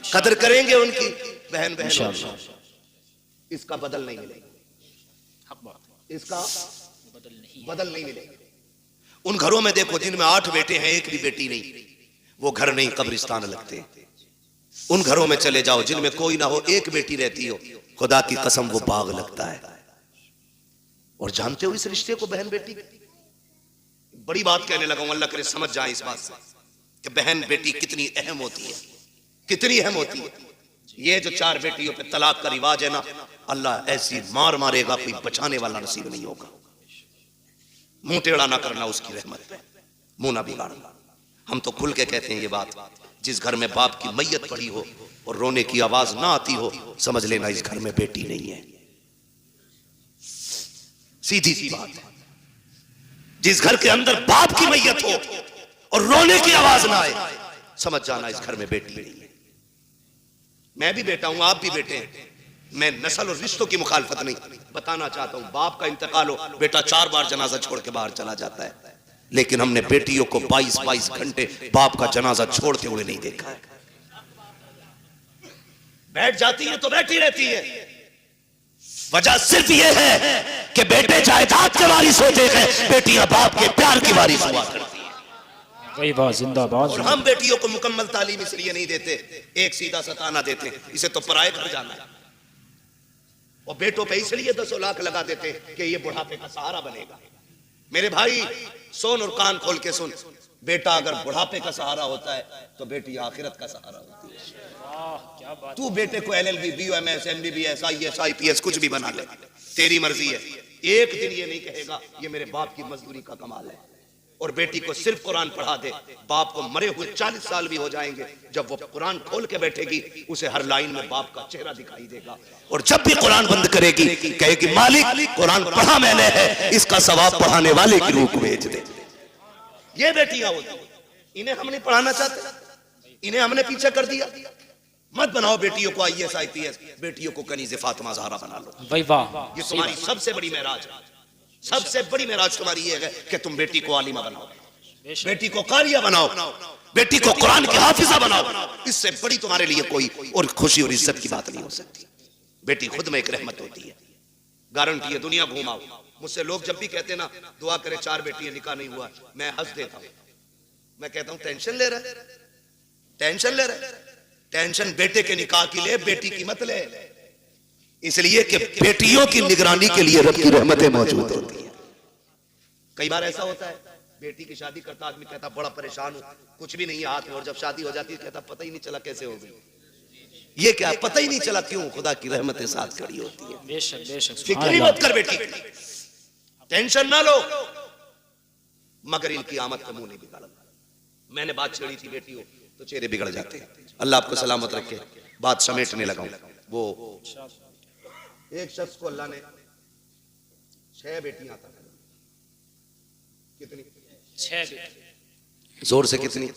कदर करेंगे उनकी। बहन इसका बदल नहीं मिलेगा, इसका बदल नहीं मिलेगा। उन घरों में देखो जिनमें 8 बेटे हैं, एक भी बेटी नहीं, वो घर नहीं कब्रिस्तान लगते हैं। उन घरों में चले जाओ जिनमें कोई ना हो, एक बेटी रहती हो, खुदा की कसम वो बाग लगता है। और जानते हो इस रिश्ते को, बहन बेटी, बड़ी बात कहने लगा हूं, अल्लाह करे समझ जाए इस बात से कि बहन बेटी कितनी अहम होती है, कितनी अहम होती है। ये जो 4 बेटियों पे तलाक का रिवाज है ना, अल्लाह ऐसी मार मारेगा, कोई बचाने वाला नसीब नहीं होगा। मुंह टेढ़ा ना करना उसकी रहमत पे, मुंह ना बिगाड़ना। हम तो खुल के कहते हैं ये बात, जिस घर में बाप की मैयत पड़ी हो और रोने की आवाज ना आती हो, समझ लेना इस घर में बेटी नहीं है। सीधी सी बात है। जिस घर के अंदर बाप की मैयत हो और रोने की आवाज ना आए, समझ जाना इस घर में बेटी नहीं है। मैं भी बेटा हूं, आप भी बेटे हैं। मैं नस्ल और रिश्तों की मुखालफत नहीं, बताना चाहता हूं, बाप का इंतकाल हो, बेटा 4 बार जनाजा छोड़ के बाहर चला जाता है, लेकिन हमने बेटियों को 22-22 घंटे बाप का जनाजा छोड़ते हुए नहीं देखा है। बैठ जाती है तो बैठी रहती है। वजह सिर्फ यह है कि बेटे जायदाद के वारिस होते हैं, बेटियां बाप के प्यार की वारिस हुआ करती हैं। वही बात, जिंदाबाद। और हम बेटियों को मुकम्मल तालीम इसलिए नहीं देते, एक सीधा सताना देते, इसे तो पराये घर जाना है। और बेटों पे इसलिए 10 लाख लगा देते कि ये बुढ़ापे का सहारा बनेगा। मेरे भाई सुन और कान खोल के सुन, बेटा अगर बुढ़ापे का सहारा होता है तो बेटी आखिरत का सहारा होती है। तू बेटे को LLB, BOMS, MBBS, IAS, IPS कुछ भी बना ले, तेरी मर्जी है। एक दिन ये नहीं कहेगा ये मेरे बाप की मजदूरी का कमाल है। और बेटी को सिर्फ कुरान पढ़ा दे, बाप को मरे हुए 40 साल भी हो जाएंगे, जब वो कुरान खोल के बैठेगी उसे हर लाइन में बाप का चेहरा दिखाई देगा। और जब भी कुरान बंद करेगी कहेगी मालिक कुरान पढ़ा मैंने है, इसका सवाब पढ़ाने वाले की रूह को भेज दे। ये बेटियां होती, इन्हें हम नहीं पढ़ाना चाहते, इन्हें हमने पीछे कर दिया। मत बनाओ बेटियों को IAS, IPS, बेटियों को कनीज़े फातिमा ज़हरा बना लो। भाई वाह, ये तुम्हारी सबसे बड़ी मेराज है। सबसे बड़ी मेराज तुम्हारी ये है कि तुम बेटी को आलिमा बनाओ, बेटी को कारिया बनाओ, बेटी को कुरान की हाफिजा बनाओ। इससे बड़ी तुम्हारे लिए कोई और खुशी और इज्जत की बात नहीं हो सकती। बेटी खुद में एक रहमत होती है, गारंटी है। दुनिया घुमाओ, मुझसे लोग जब भी कहते ना दुआ करे 4 बेटियां, निकाह नहीं हुआ, मैं हंस देता हूं। मैं कहता हूं टेंशन ले रहा है, टेंशन ले रहा है। टेंशन बेटे के निकाह की ले, बेटी की मत ले। इसलिए कि बेटियों की निगरानी के लिए रब की रहमतें मौजूद होती हैं। कई बार ऐसा होता है, बेटी की शादी करता आदमी कहता बड़ा परेशान हूं, कुछ भी नहीं है हाथ में, और जब शादी हो जाती है कहता पता ही नहीं चला कैसे हो गई। ये क्या पता ही नहीं चला, क्यों? खुदा की रहमतें साथ खड़ी होती है। बेशक बेशक। फिक्र मत कर बेटी, टेंशन ना लो, मगर इनकी आमद का मुंह नहीं बिगाड़ा। मैंने बात छेड़ी थी बेटियों तो चेहरे बिगड़ जाते हैं। अल्लाह आपको सलामत रखे। बात समेटने लगा हूं। वो एक शख्स को अल्लाह ने 6 बेटियां अता की। कितनी? 6 बेटी। जोर से कितनी?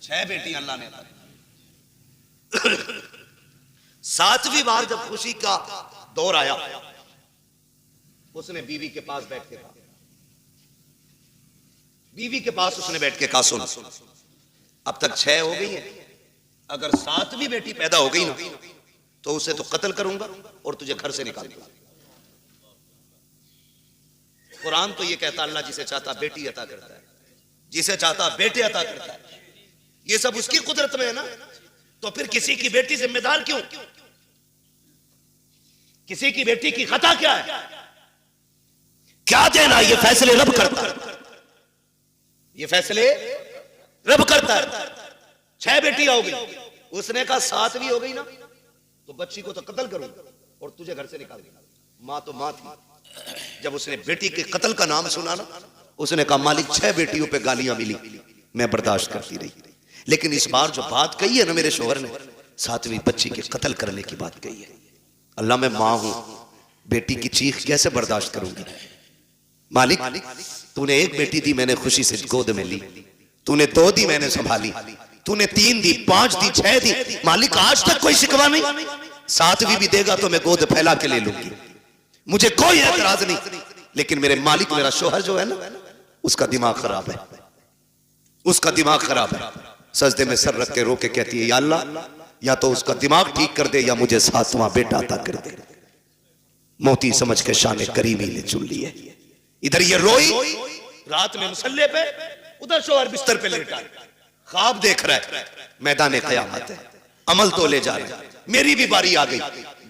6 बेटियां अल्लाह ने अता की। 7वीं बार जब खुशी का दौर आया, उसने बीवी के पास बैठ के कहा, बीवी के पास उसने बैठ के कहा सुन, अब तक 6 हो गई हैं, अगर 7वीं बेटी पैदा हो गई ना तो उसे तो कत्ल करूंगा और तुझे घर से निकाल दूंगा। कुरान तो ये कहता अल्लाह जिसे चाहता बेटी अता करता है, जिसे चाहता बेटे अता करता है। ये सब उसकी कुदरत में है ना, तो फिर किसी की बेटी जिम्मेदार क्यों? किसी की बेटी की खता क्या है? क्या देना? ये फैसले रब करता है, ये फैसले रब करता है। 6 बेटियां हो गई, उसने कहा 7वीं हो गई ना तो बच्ची को तो कत्ल करूंगा और तुझे घर से निकाल दूंगा। मां तो मां थी, जब उसने बेटी के कत्ल का नाम सुना ना, उसने कहा मालिक 6 बेटियों पे गालियां मिली, मैं बर्दाश्त करती रही, लेकिन इस बार जो बात कही है ना मेरे शोहर ने, 7वीं बच्ची के कत्ल करने की बात कही है। अल्लाह मैं मां हूं, बेटी की चीख कैसे बर्दाश्त करूंगी? मालिक तूने 1 बेटी दी, मैंने खुशी से गोद में ली, तूने 2 दी, मैंने संभाली, तूने 3 दी, 5 दी, 6 दी, मालिक आज तक कोई शिकवा नहीं। 7वीं भी देगा तो मैं गोद फैला के ले लूंगी, मुझे कोई एतराज नहीं। लेकिन मेरे मालिक, मेरा शोहर जो है ना, उसका दिमाग खराब है, उसका दिमाग खराब है। सजदे में सर रख के रो के कहती है, या अल्लाह या तो उसका दिमाग ठीक कर दे या मुझे 7वां बेटा अता कर दे। मोती समझ के शान करीमी ने चुन ली है। इधर ये रोई रात में मुसल्ले पे, उधर शोहर बिस्तर पे लेटा है, ख्वाब देख रहा है, मैदान क़यामत है, अमल तो ले जा रहे हैं, मेरी भी बारी आ गई,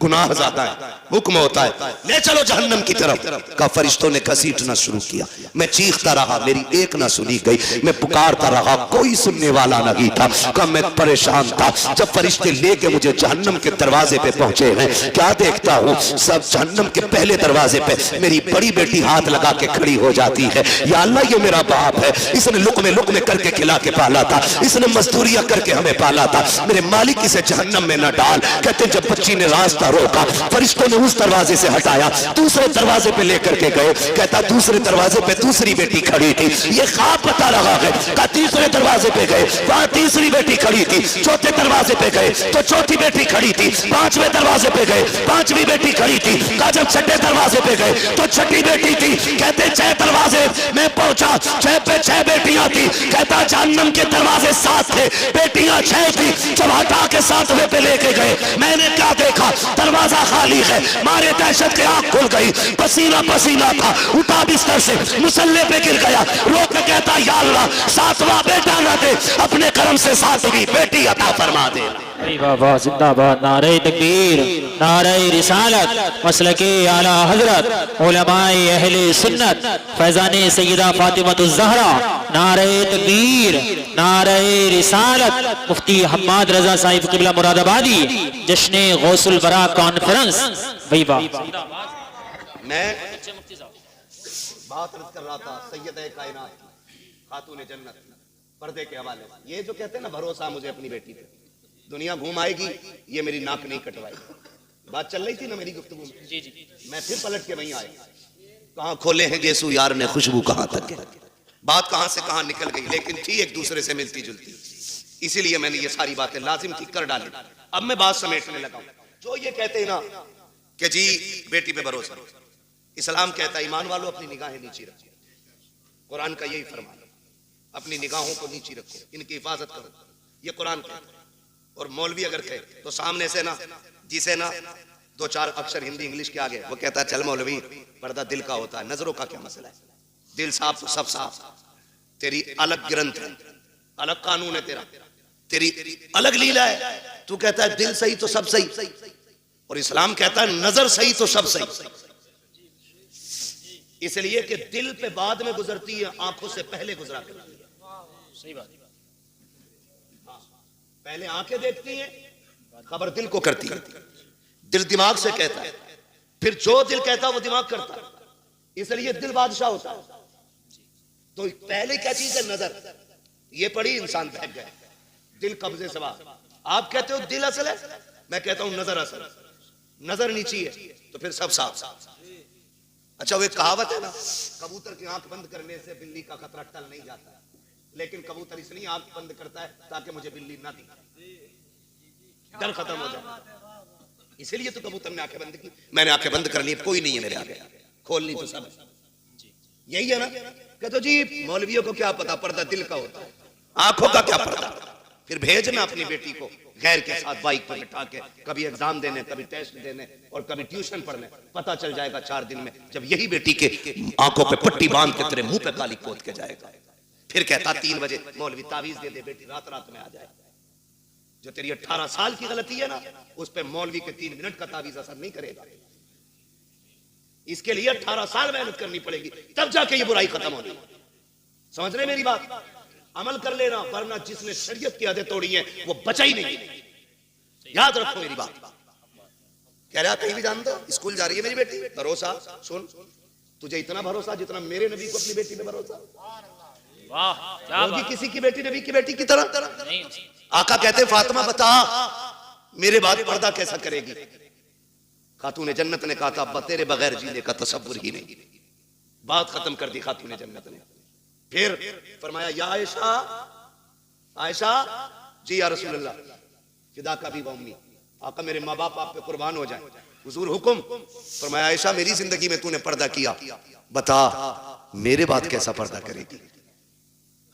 गुनाह ज्यादा है, हुक्म होता है ले चलो जहन्नम की तरफ। का फरिश्तों ने घसीटना शुरू किया, मैं चीखता रहा, मेरी एक ना सुनी गई, मैं पुकारता रहा, कोई सुनने वाला नहीं था। का मैं परेशान था। जब फरिश्ते लेके मुझे जहन्नम के दरवाजे पे पहुंचे हैं, क्या देखता हूँ, सब जहन्नम के पहले दरवाजे पे मेरी बड़ी बेटी हाथ लगा के खड़ी हो जाती है। या अल्लाह ये मेरा बाप है, इसने लुकमे लुकमे करके खिला के पाला था, इसने मजदूरियां करके हमें पाला था, मेरे मालिक इसे जहन्नम में न डाल। कहते जब बच्ची ने रास्ता रोका, फरिश्तों ने उस दरवाजे से हटाया, दूसरे दरवाजे पे लेकर के गए। कहता दूसरे दरवाजे पे दूसरी बेटी खड़ी थी, ये ख्वाब बता रहा है। कहा तीसरे दरवाजे पे गए, वहां तीसरी बेटी खड़ी थी, चौथे दरवाजे पे गए तो चौथी बेटी खड़ी थी, 5वें दरवाजे पे गए 5वीं बेटी खड़ी थी। कहा जब 6ठे दरवाजे पे गए तो 6ठी बेटी थी। कहते 6 दरवाजे मैं पहुंचा, 6 पे 6 बेटियां थी। कहता जहन्नम के दरवाजे 7 थे, बेटियां 6 थी। जब हटा के 7वें पे लेके गए, मैंने क्या देखा, दरवाजा खाली है। मारे दहशत के आंख खुल गई, पसीना पसीना था, उठा बिस्तर से, मुसल्ले पे गिर गया, रो के कहता या अल्लाह 7वां बेटा ना दे, अपने करम से 7वीं बेटी अता फरमा दे। वाह जिंदाबाद, नारे तकबीर, नारे रिसालत, मसलके आला हजरत, उलमाए अहले सुन्नत, फैजाने सैयदा फातिमातुज़ ज़हरा, नारे तकबीर, नारे रिसालत, मुफ्ती हम्माद रजा साहिब क़िबला मुरादाबादी, जश्न गौसुल बरा कॉन्फ्रेंस। भाई वाह, मैं बात कर रहा था सैयद कायनात खातून जन्नत पर्दे के हवाले से। ये जो कहते हैं ना भरोसा मुझे अपनी बेटी पे, दुनिया घूम आएगी, ये मेरी नाक नहीं कटवाएगी। बात चल रही थी ना मेरी गुफ्तगू में, जी जी, मैं फिर पलट के वहीं आया, कहां खोले हैं गेसू यार ने खुशबू कहां तक है। बात कहां से कहां निकल गई, लेकिन थी एक दूसरे से मिलती जुलती, इसीलिए मैंने ये सारी बातें लाजिम थी कर डाली। अब मैं बात समेटने लगा। जो ये कहते हैं ना कि जी बेटी पे भरोसा, इस्लाम कहता है ईमान वालों अपनी निगाहें नीची रखो, कुरान का यही फरमान, अपनी निगाहों को नीची रखो, इनकी हिफाजत करो, ये कुरान कहता है। और मौलवी अगर कहे तो सामने से ना, जिसे ना 2-4 अक्षर हिंदी इंग्लिश के आगे, वो कहता है चल मौलवी पर्दा दिल का होता है, नजरों का क्या मसला है, दिल साफ तो सब साफ, तेरी अलग ग्रंथ है, अलग कानून है, तेरी अलग लीला है। तू कहता है दिल सही तो सब सही, और इस्लाम कहता है नजर सही तो सब सही, इसलिए कि दिल पे बाद में गुजरती है, आंखों से पहले गुजरा करती है। सही बात, पहले आंखें देखती हैं, खबर दिल को करती है, दिल दिमाग से कहता है, फिर जो दिल कहता है वो दिमाग करता है, इसलिए दिल बादशाह होता है। तो पहले क्या चीज है, नजर, ये पड़ी इंसान बहक गए, दिल कब्जे से बाहर। आप कहते हो दिल असल है, मैं कहता हूं नजर असल है, नजर नीची है तो फिर सब साफ। अच्छा वो कहावत है ना, कबूतर की आंख बंद करने से बिल्ली का खतरा टल नहीं जाता, लेकिन कबूतर इसलिए आंख बंद करता है ताकि मुझे बिल्ली ना दिखे, डर खत्म हो जाए, इसीलिए तो कबूतर ने आंखें बंद की। मैंने आंखें बंद करनी है, कोई नहीं है मेरे आगे, खोलनी तो सब यही है ना। कहते जी मौलवियों को क्या पता, पर्दा दिल का होता है, आंखों का क्या पर्दा। फिर भेजना अपनी बेटी को गैर के साथ बाइक पर बिठा के, कभी एग्जाम देने, कभी टेस्ट देने और कभी ट्यूशन पढ़ने, पता चल जाएगा 4 दिन में, जब यही बेटी के आंखों पे पट्टी बांध के तेरे मुंह पे काली पोत के जाएगा। फिर कहता 3 बजे मौलवी तावीज दे दे, बेटी रात रात में आ जाए। जो तेरी 18 साल की गलती है ना, उस पे मौलवी के 3 मिनट का तावीज असर नहीं करेगा। इसके लिए 18 साल मेहनत करनी पड़ेगी, तब जाके ये बुराई खत्म होनी। समझ रहे मेरी बात? अमल कर लेना, वरना जिसने शरीयत की आदतें तोड़ी हैं वो बचा ही नहीं। याद रखो मेरी बात। कह रहा कहीं भी जान दो, स्कूल जा रही है मेरी बेटी, भरोसा सुन, तुझे इतना भरोसा जितना मेरे नबी को अपनी बेटी पे भरोसा। वाह क्या होगी बात। किसी की बेटी नबी की बेटी की तरह? नहीं आका कहते फातिमा बता मेरे बाद पर्दा कैसा करेगी? खातून जन्नत ने कहा था अब्बा तेरे बगैर जीने का तसव्वुर ही नहीं। बात खत्म कर दी खातून जन्नत ने। फिर फरमाया या आयशा, आयशा जी या रसूल अल्लाह, फिदा का भी उम्मी, आका मेरे माँ बाप आप पे कुर्बान हो जाए, हुजूर हुक्म। फरमाया आयशा मेरी जिंदगी में तूने पर्दा किया, बता मेरे बाद कैसा पर्दा करेगी?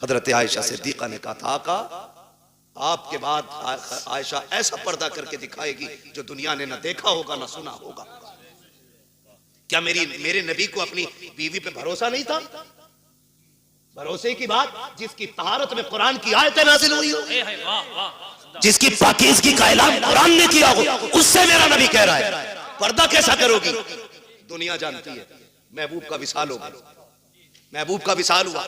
हजरत आयशा सिद्दीका ने कहा था आका आपके बाद आयशा ऐसा पर्दा करके दिखाएगी जो दुनिया ने ना देखा होगा ना सुना होगा। क्या मेरे नबी को अपनी बीवी पे भरोसा नहीं था? भरोसे की बात, जिसकी तहारत में कुरान की आयतें नाज़िल हुई हो, वाह वाह। जिसकी पाकीज़गी का ऐलान कुरान ने किया हो, उससे मेरा नबी कह रहा है पर्दा कैसा करोगी? दुनिया जानती है महबूब का विसाल हो गया, महबूब का विसाल हुआ।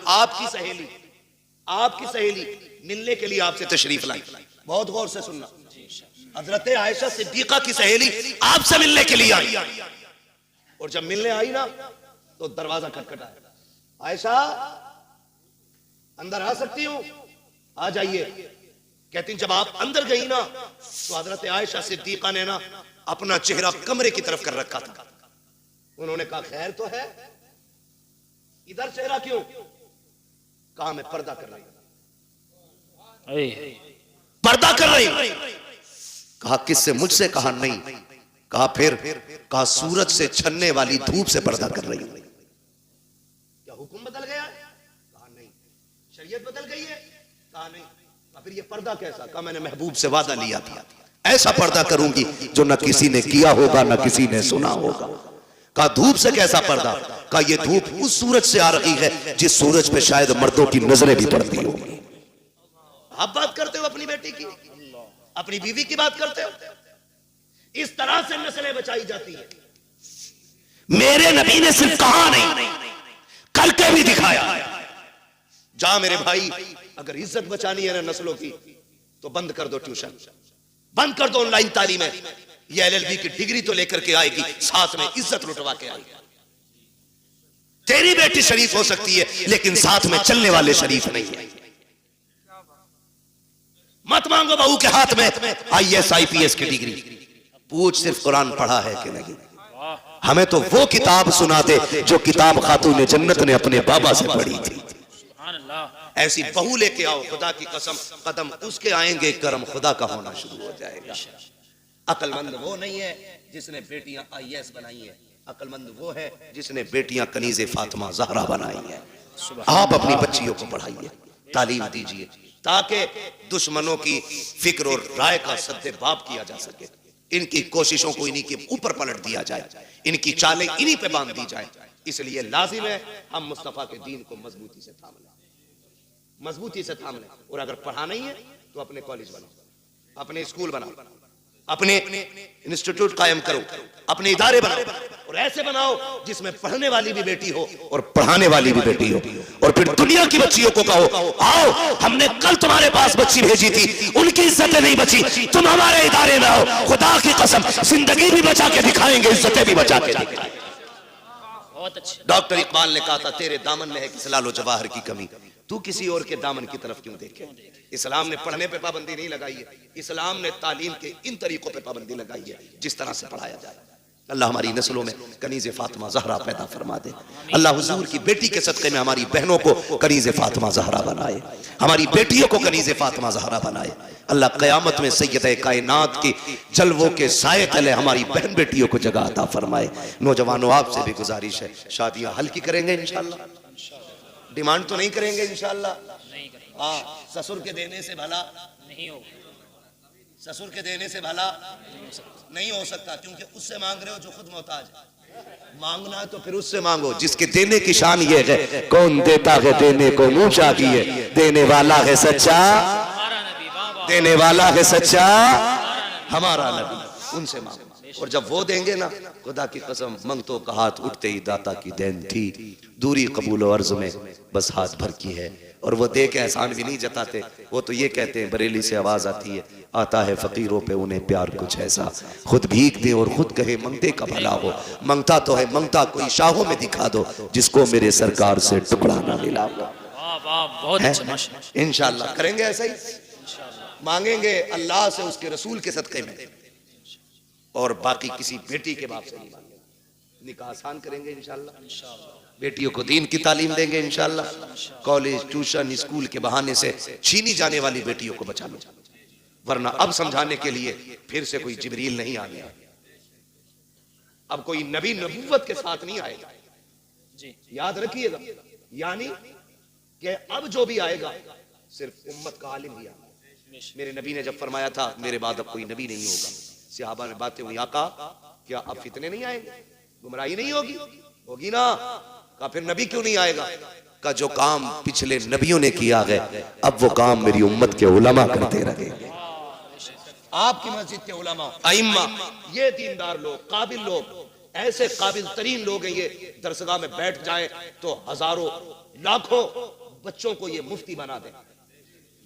आपकी सहेली मिलने के लिए आपसे तशरीफ लाई। बहुत गौर से सुनना, हजरत आयशा सिद्दीका की सहेली आपसे मिलने के लिए आई, और जब मिलने आई ना तो दरवाजा खटखटाया, आयशा अंदर आ सकती हूं? आ जाइए। कहती जब आप अंदर गई ना तो हजरत आयशा सिद्दीका ने ना अपना चेहरा कमरे की तरफ कर रखा था। उन्होंने कहा खैर तो है, इधर चेहरा क्यों? कहा मैं पर्दा कर रही हूं, पर्दा कर रही हूं। कहा किससे? मुझसे। कहा नहीं। कहा फिर? कहा सूरज से छनने वाली धूप से पर्दा कर रही हूं। क्या हुक्म बदल गया? कहा नहीं। शरीयत बदल गई है? कहा नहीं। कहा फिर ये पर्दा कैसा? कहा मैंने महबूब से वादा लिया था ऐसा पर्दा करूंगी जो न किसी ने किया होगा न किसी ने सुना होगा। कहा धूप से कैसा पर्दा? कहा ये धूप उस सूरज से आ रही है जिस सूरज पे शायद मर्दों की नजरें भी पड़ती होंगी। आप बात करते हो अपनी बेटी की, अपनी बीवी की बात करते हो। इस तरह से नस्लें बचाई जाती है। मेरे नबी ने सिर्फ कहा नहीं करके भी दिखाया। जा मेरे भाई, अगर इज्जत बचानी है ना नस्लों की तो बंद कर दो ट्यूशन, बंद कर दो ऑनलाइन तालीमें। ये एलएलबी की डिग्री तो लेकर के आएगी, साथ में इज्जत लुटवा के आएगी। तेरी बेटी शरीफ हो सकती है लेकिन साथ में चलने वाले शरीफ नहीं है। मत मांगो बहू के हाथ में IAS IPS की डिग्री, पूछ सिर्फ कुरान पढ़ा है कि नहीं। हमें तो वो किताब सुना दे जो किताब खातून जन्नत ने अपने बाबा से पढ़ी थी। ऐसी बहू लेके आओ, खुदा की कसम कदम उसके आएंगे करम खुदा का होना शुरू हो जाएगा। अक्लमंद वो नहीं है जिसने बेटियां IAS बनाई है, अक्लमंद वो है जिसने बेटियां कनीज़े फातिमा ज़हरा बनाई है। आप अपनी बच्चियों को पढ़ाइए, तालीम दीजिए ताकि दुश्मनों की फिक्र और राय का सद्देबाब किया जा सके। इनकी कोशिशों को इन्हीं के ऊपर पलट दिया जाए, इनकी चालें इन्हीं पे बांध दी जाए। इसलिए लाजिम है हम मुस्तफा के दीन को मजबूती से थाम लें, मजबूती से थाम लें। और अगर पढ़ा नहीं है तो अपने कॉलेज बनाओ, अपने स्कूल बनाओ, अपने इंस्टीट्यूट कायम करो, अपने इदारे बनाओ, और ऐसे बनाओ जिसमें पढ़ने वाली भी बेटी हो और पढ़ाने वाली भी बेटी हो। और फिर दुनिया की बच्चियों को कहो आओ, हमने कल तुम्हारे पास बच्ची भेजी थी, उनकी इज्जतें नहीं बची, तुम हमारे इदारे में आओ, खुदा की कसम जिंदगी भी बचा के दिखाएंगे, इज्जतें भी बचा के दिखाएंगे। डॉक्टर इकबाल ने कहा था तेरे दामन में है किस लालो जवाहर की कमी, तू किसी और के दामन की तरफ क्यों देखे। इस्लाम ने पढ़ने पे पाबंदी नहीं लगाई है, इस्लाम ने तालीम के इन तरीकों पे पाबंदी लगाई है जिस तरह से पढ़ाया जाए। अल्लाह हमारी नस्लों में कनीज़े फातिमा ज़हरा पैदा फरमा दे। अल्लाह हुजूर की बेटी के सदक़े में हमारी बहनों को कनीज़े फातिमा ज़हरा बनाए, हमारी बेटियों को कनीज़े फातिमा ज़हरा बनाए। अल्लाह क़यामत में सैयदे कायनात की जलवों के साए तले हमारी बहन बेटियों को जगह अता फरमाए। नौजवानों आपसे भी गुजारिश है, शादियां हल्की करेंगे इंशाअल्लाह, डिमांड तो नहीं करेंगे इंशाअल्लाह। हाँ, ससुर के देने से भला नहीं हो, ससुर के देने से भला नहीं हो सकता, क्योंकि उससे मांग रहे हो जो खुद मोहताज है। मांगना है तो फिर उससे मांगो जिसके देने की शान ये है, कौन देता है देने को मुंह चाहिए, देने वाला है सच्चा, देने वाला है सच्चा हमारा नबी, उनसे मांगो। और जब वो देंगे ना, खुदा की कसम मंगतों का हाथ उठते ही दाता की देन थी, दूरी कबूल और अर्ज में बस हाथ भर की है। और वो दे के एहसान भी नहीं जताते, वो तो ये कहते हैं, बरेली से आवाज आती है, आता है फकीरों पे उन्हें प्यार कुछ ऐसा, खुद भीख दे और खुद कहे मंगते का भला हो। मंगता तो है, मंगता कोई शाहों में दिखा दो, जिसको मेरे सरकार से टुकड़ा ना मिला। वाह वाह, बहुत अच्छा माशाअल्लाह। इंशाअल्लाह करेंगे ऐसा ही, मांगेंगे अल्लाह से उसके रसूल के सदक़े में, और बाकी किसी बेटी के बाप से नहीं मांगेंगे। निकाह आसान करेंगे इंशाअल्लाह, बेटियों को दीन की तालीम देंगे इंशाअल्लाह। कॉलेज, ट्यूशन, स्कूल के बहाने से छीनी जाने वाली बेटियों को बचा लो, वरना अब समझाने के लिए फिर से कोई जिब्रील नहीं आ गया, अब कोई नबी नबूवत के साथ नहीं आएगा जी, याद रखिएगा। यानी कि अब जो भी आएगा सिर्फ उम्मत का आलिम ही आएगा। मेरे नबी ने जब फरमाया था मेरे बाद अब कोई नबी नहीं होगा, सहाबा ने बातें हुई, आका क्या अब फितने नहीं आएंगे, गुमराही नहीं होगी? होगी ना। का फिर नबी क्यों नहीं आएगा? का जो काम पिछले नबियों ने किया है, अब वो काम मेरी उम्मत के उलमा करते रहेंगे। आपकी मस्जिद के उलमा, अइम्मा, ये दीनदार लोग, काबिल लोग, ऐसे काबिल तरीन लोग हैं, ये दरसगाह में बैठ जाएं तो हजारों लाखों बच्चों को ये मुफ्ती बना दें।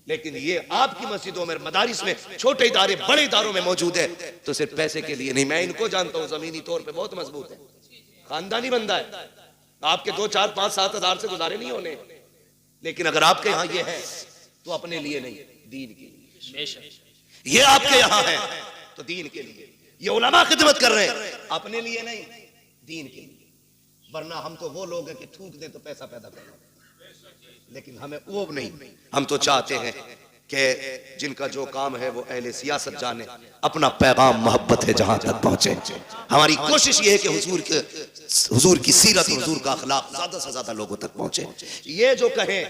लेकिन ये आपकी मस्जिदों में, मदारिस में, छोटे इदारे बड़े इदारों में मौजूद है, तो सिर्फ पैसे के लिए नहीं। मैं इनको जानता हूं, जमीनी तौर पे बहुत मजबूत है, खानदानी बंदा है, आपके 2, 4, 5, 7 हजार से गुजारे नहीं होने। लेकिन अगर आपके यहाँ ये है तो अपने लिए नहीं, दीन के लिए। ये आपके यहाँ है तो दीन के लिए, ये उलमा खिदमत कर रहे हैं, अपने लिए नहीं, दीन के लिए। वरना हम तो वो लोग हैं कि थूक दे तो पैसा पैदा कर, लेकिन हमें वो नहीं। हम तो चाहते हैं कि जिनका जो काम है वो अहले सियासत जाने, अपना पैगाम मोहब्बत है जहां तक पहुंचे। हमारी कोशिश ये है कि हुजूर की सीरत, हुजूर का अखलाक ज्यादा से ज्यादा लोगों तक पहुंचे। ये जो कहें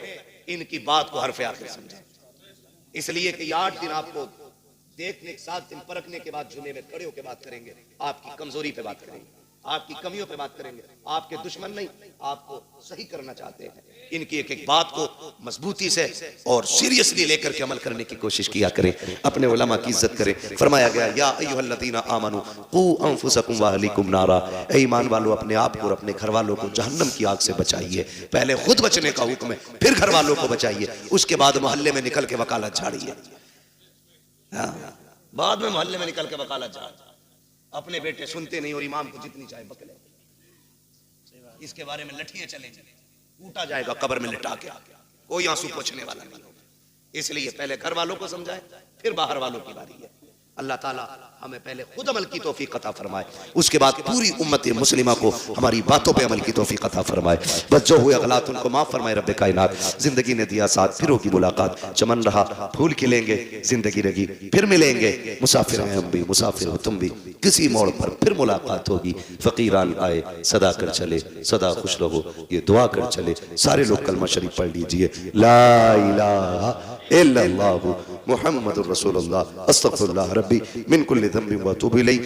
इनकी बात को हरफ आखिर समझें, इसलिए कि 8 दिन आपको देखने, 7 दिन परखने के बाद जुमे में खड़े होकर बात करेंगे, आपकी कमजोरी पे बात करेंगे, आपकी कमियों पे बात करेंगे। आपके दुश्मन नहीं, आपको सही करना चाहते हैं। इनकी एक एक बात को मजबूती से और सीरियसली लेकर के अमल करने की कोशिश किया करें, अपने उलमा की इज्जत करें। फरमाया गया, या अय्युहल्लज़ीना आमनू कू अनफुसकुम व अहलीकुम नारा, ऐ ईमान वालों अपने आप को और अपने घर वालों को जहन्नम की आग से बचाइए। पहले खुद बचने का हुक्म है, फिर घर वालों को बचाइए, उसके बाद मोहल्ले में निकल के वकालत झाड़िए। बाद में मोहल्ले में निकल के वकालत झाड़, अपने बेटे सुनते नहीं और इमाम को जितनी चाहे बकले, इसके बारे में लठियां चलेंगे, कूटा जाएगा कब्र में लिटा के, कोई आंसू पोंछने वाला नहीं होगा। इसलिए पहले घर वालों को समझाए, फिर बाहर वालों की बारी है। अल्लाह ताला हमें पहले खुद अमल की तौफीक अता फरमाए, उसके बाद पूरी उम्मत मुस्लिमा को हमारी बातों पे अमल की तौफीक अता फरमाए। बस जो हुए गलत उनको माफ फरमाए रब्बे कायनात। जिंदगी ने दिया साथ, फिर होगी मुलाकात, चमन रहा फूल खिलेंगे, जिंदगी रही फिर मिलेंगे। मुसाफिर हैं हम भी, मुसाफिर हो तुम भी, किसी मोड़ पर फिर मुलाकात होगी। फकीरान आए सदा कर चले, सदा खुश रहो, ये दुआ कर चले। सारे लोग कलमा शरीफ पढ़ लीजिए, ला इलाहा इल्लल्लाहु मुहम्मदुर रसूलुल्लाह, अस्तगफिरुल्लाह रब्बी मिन कुल्ली ज़ंबिन व अतूबु इलैह।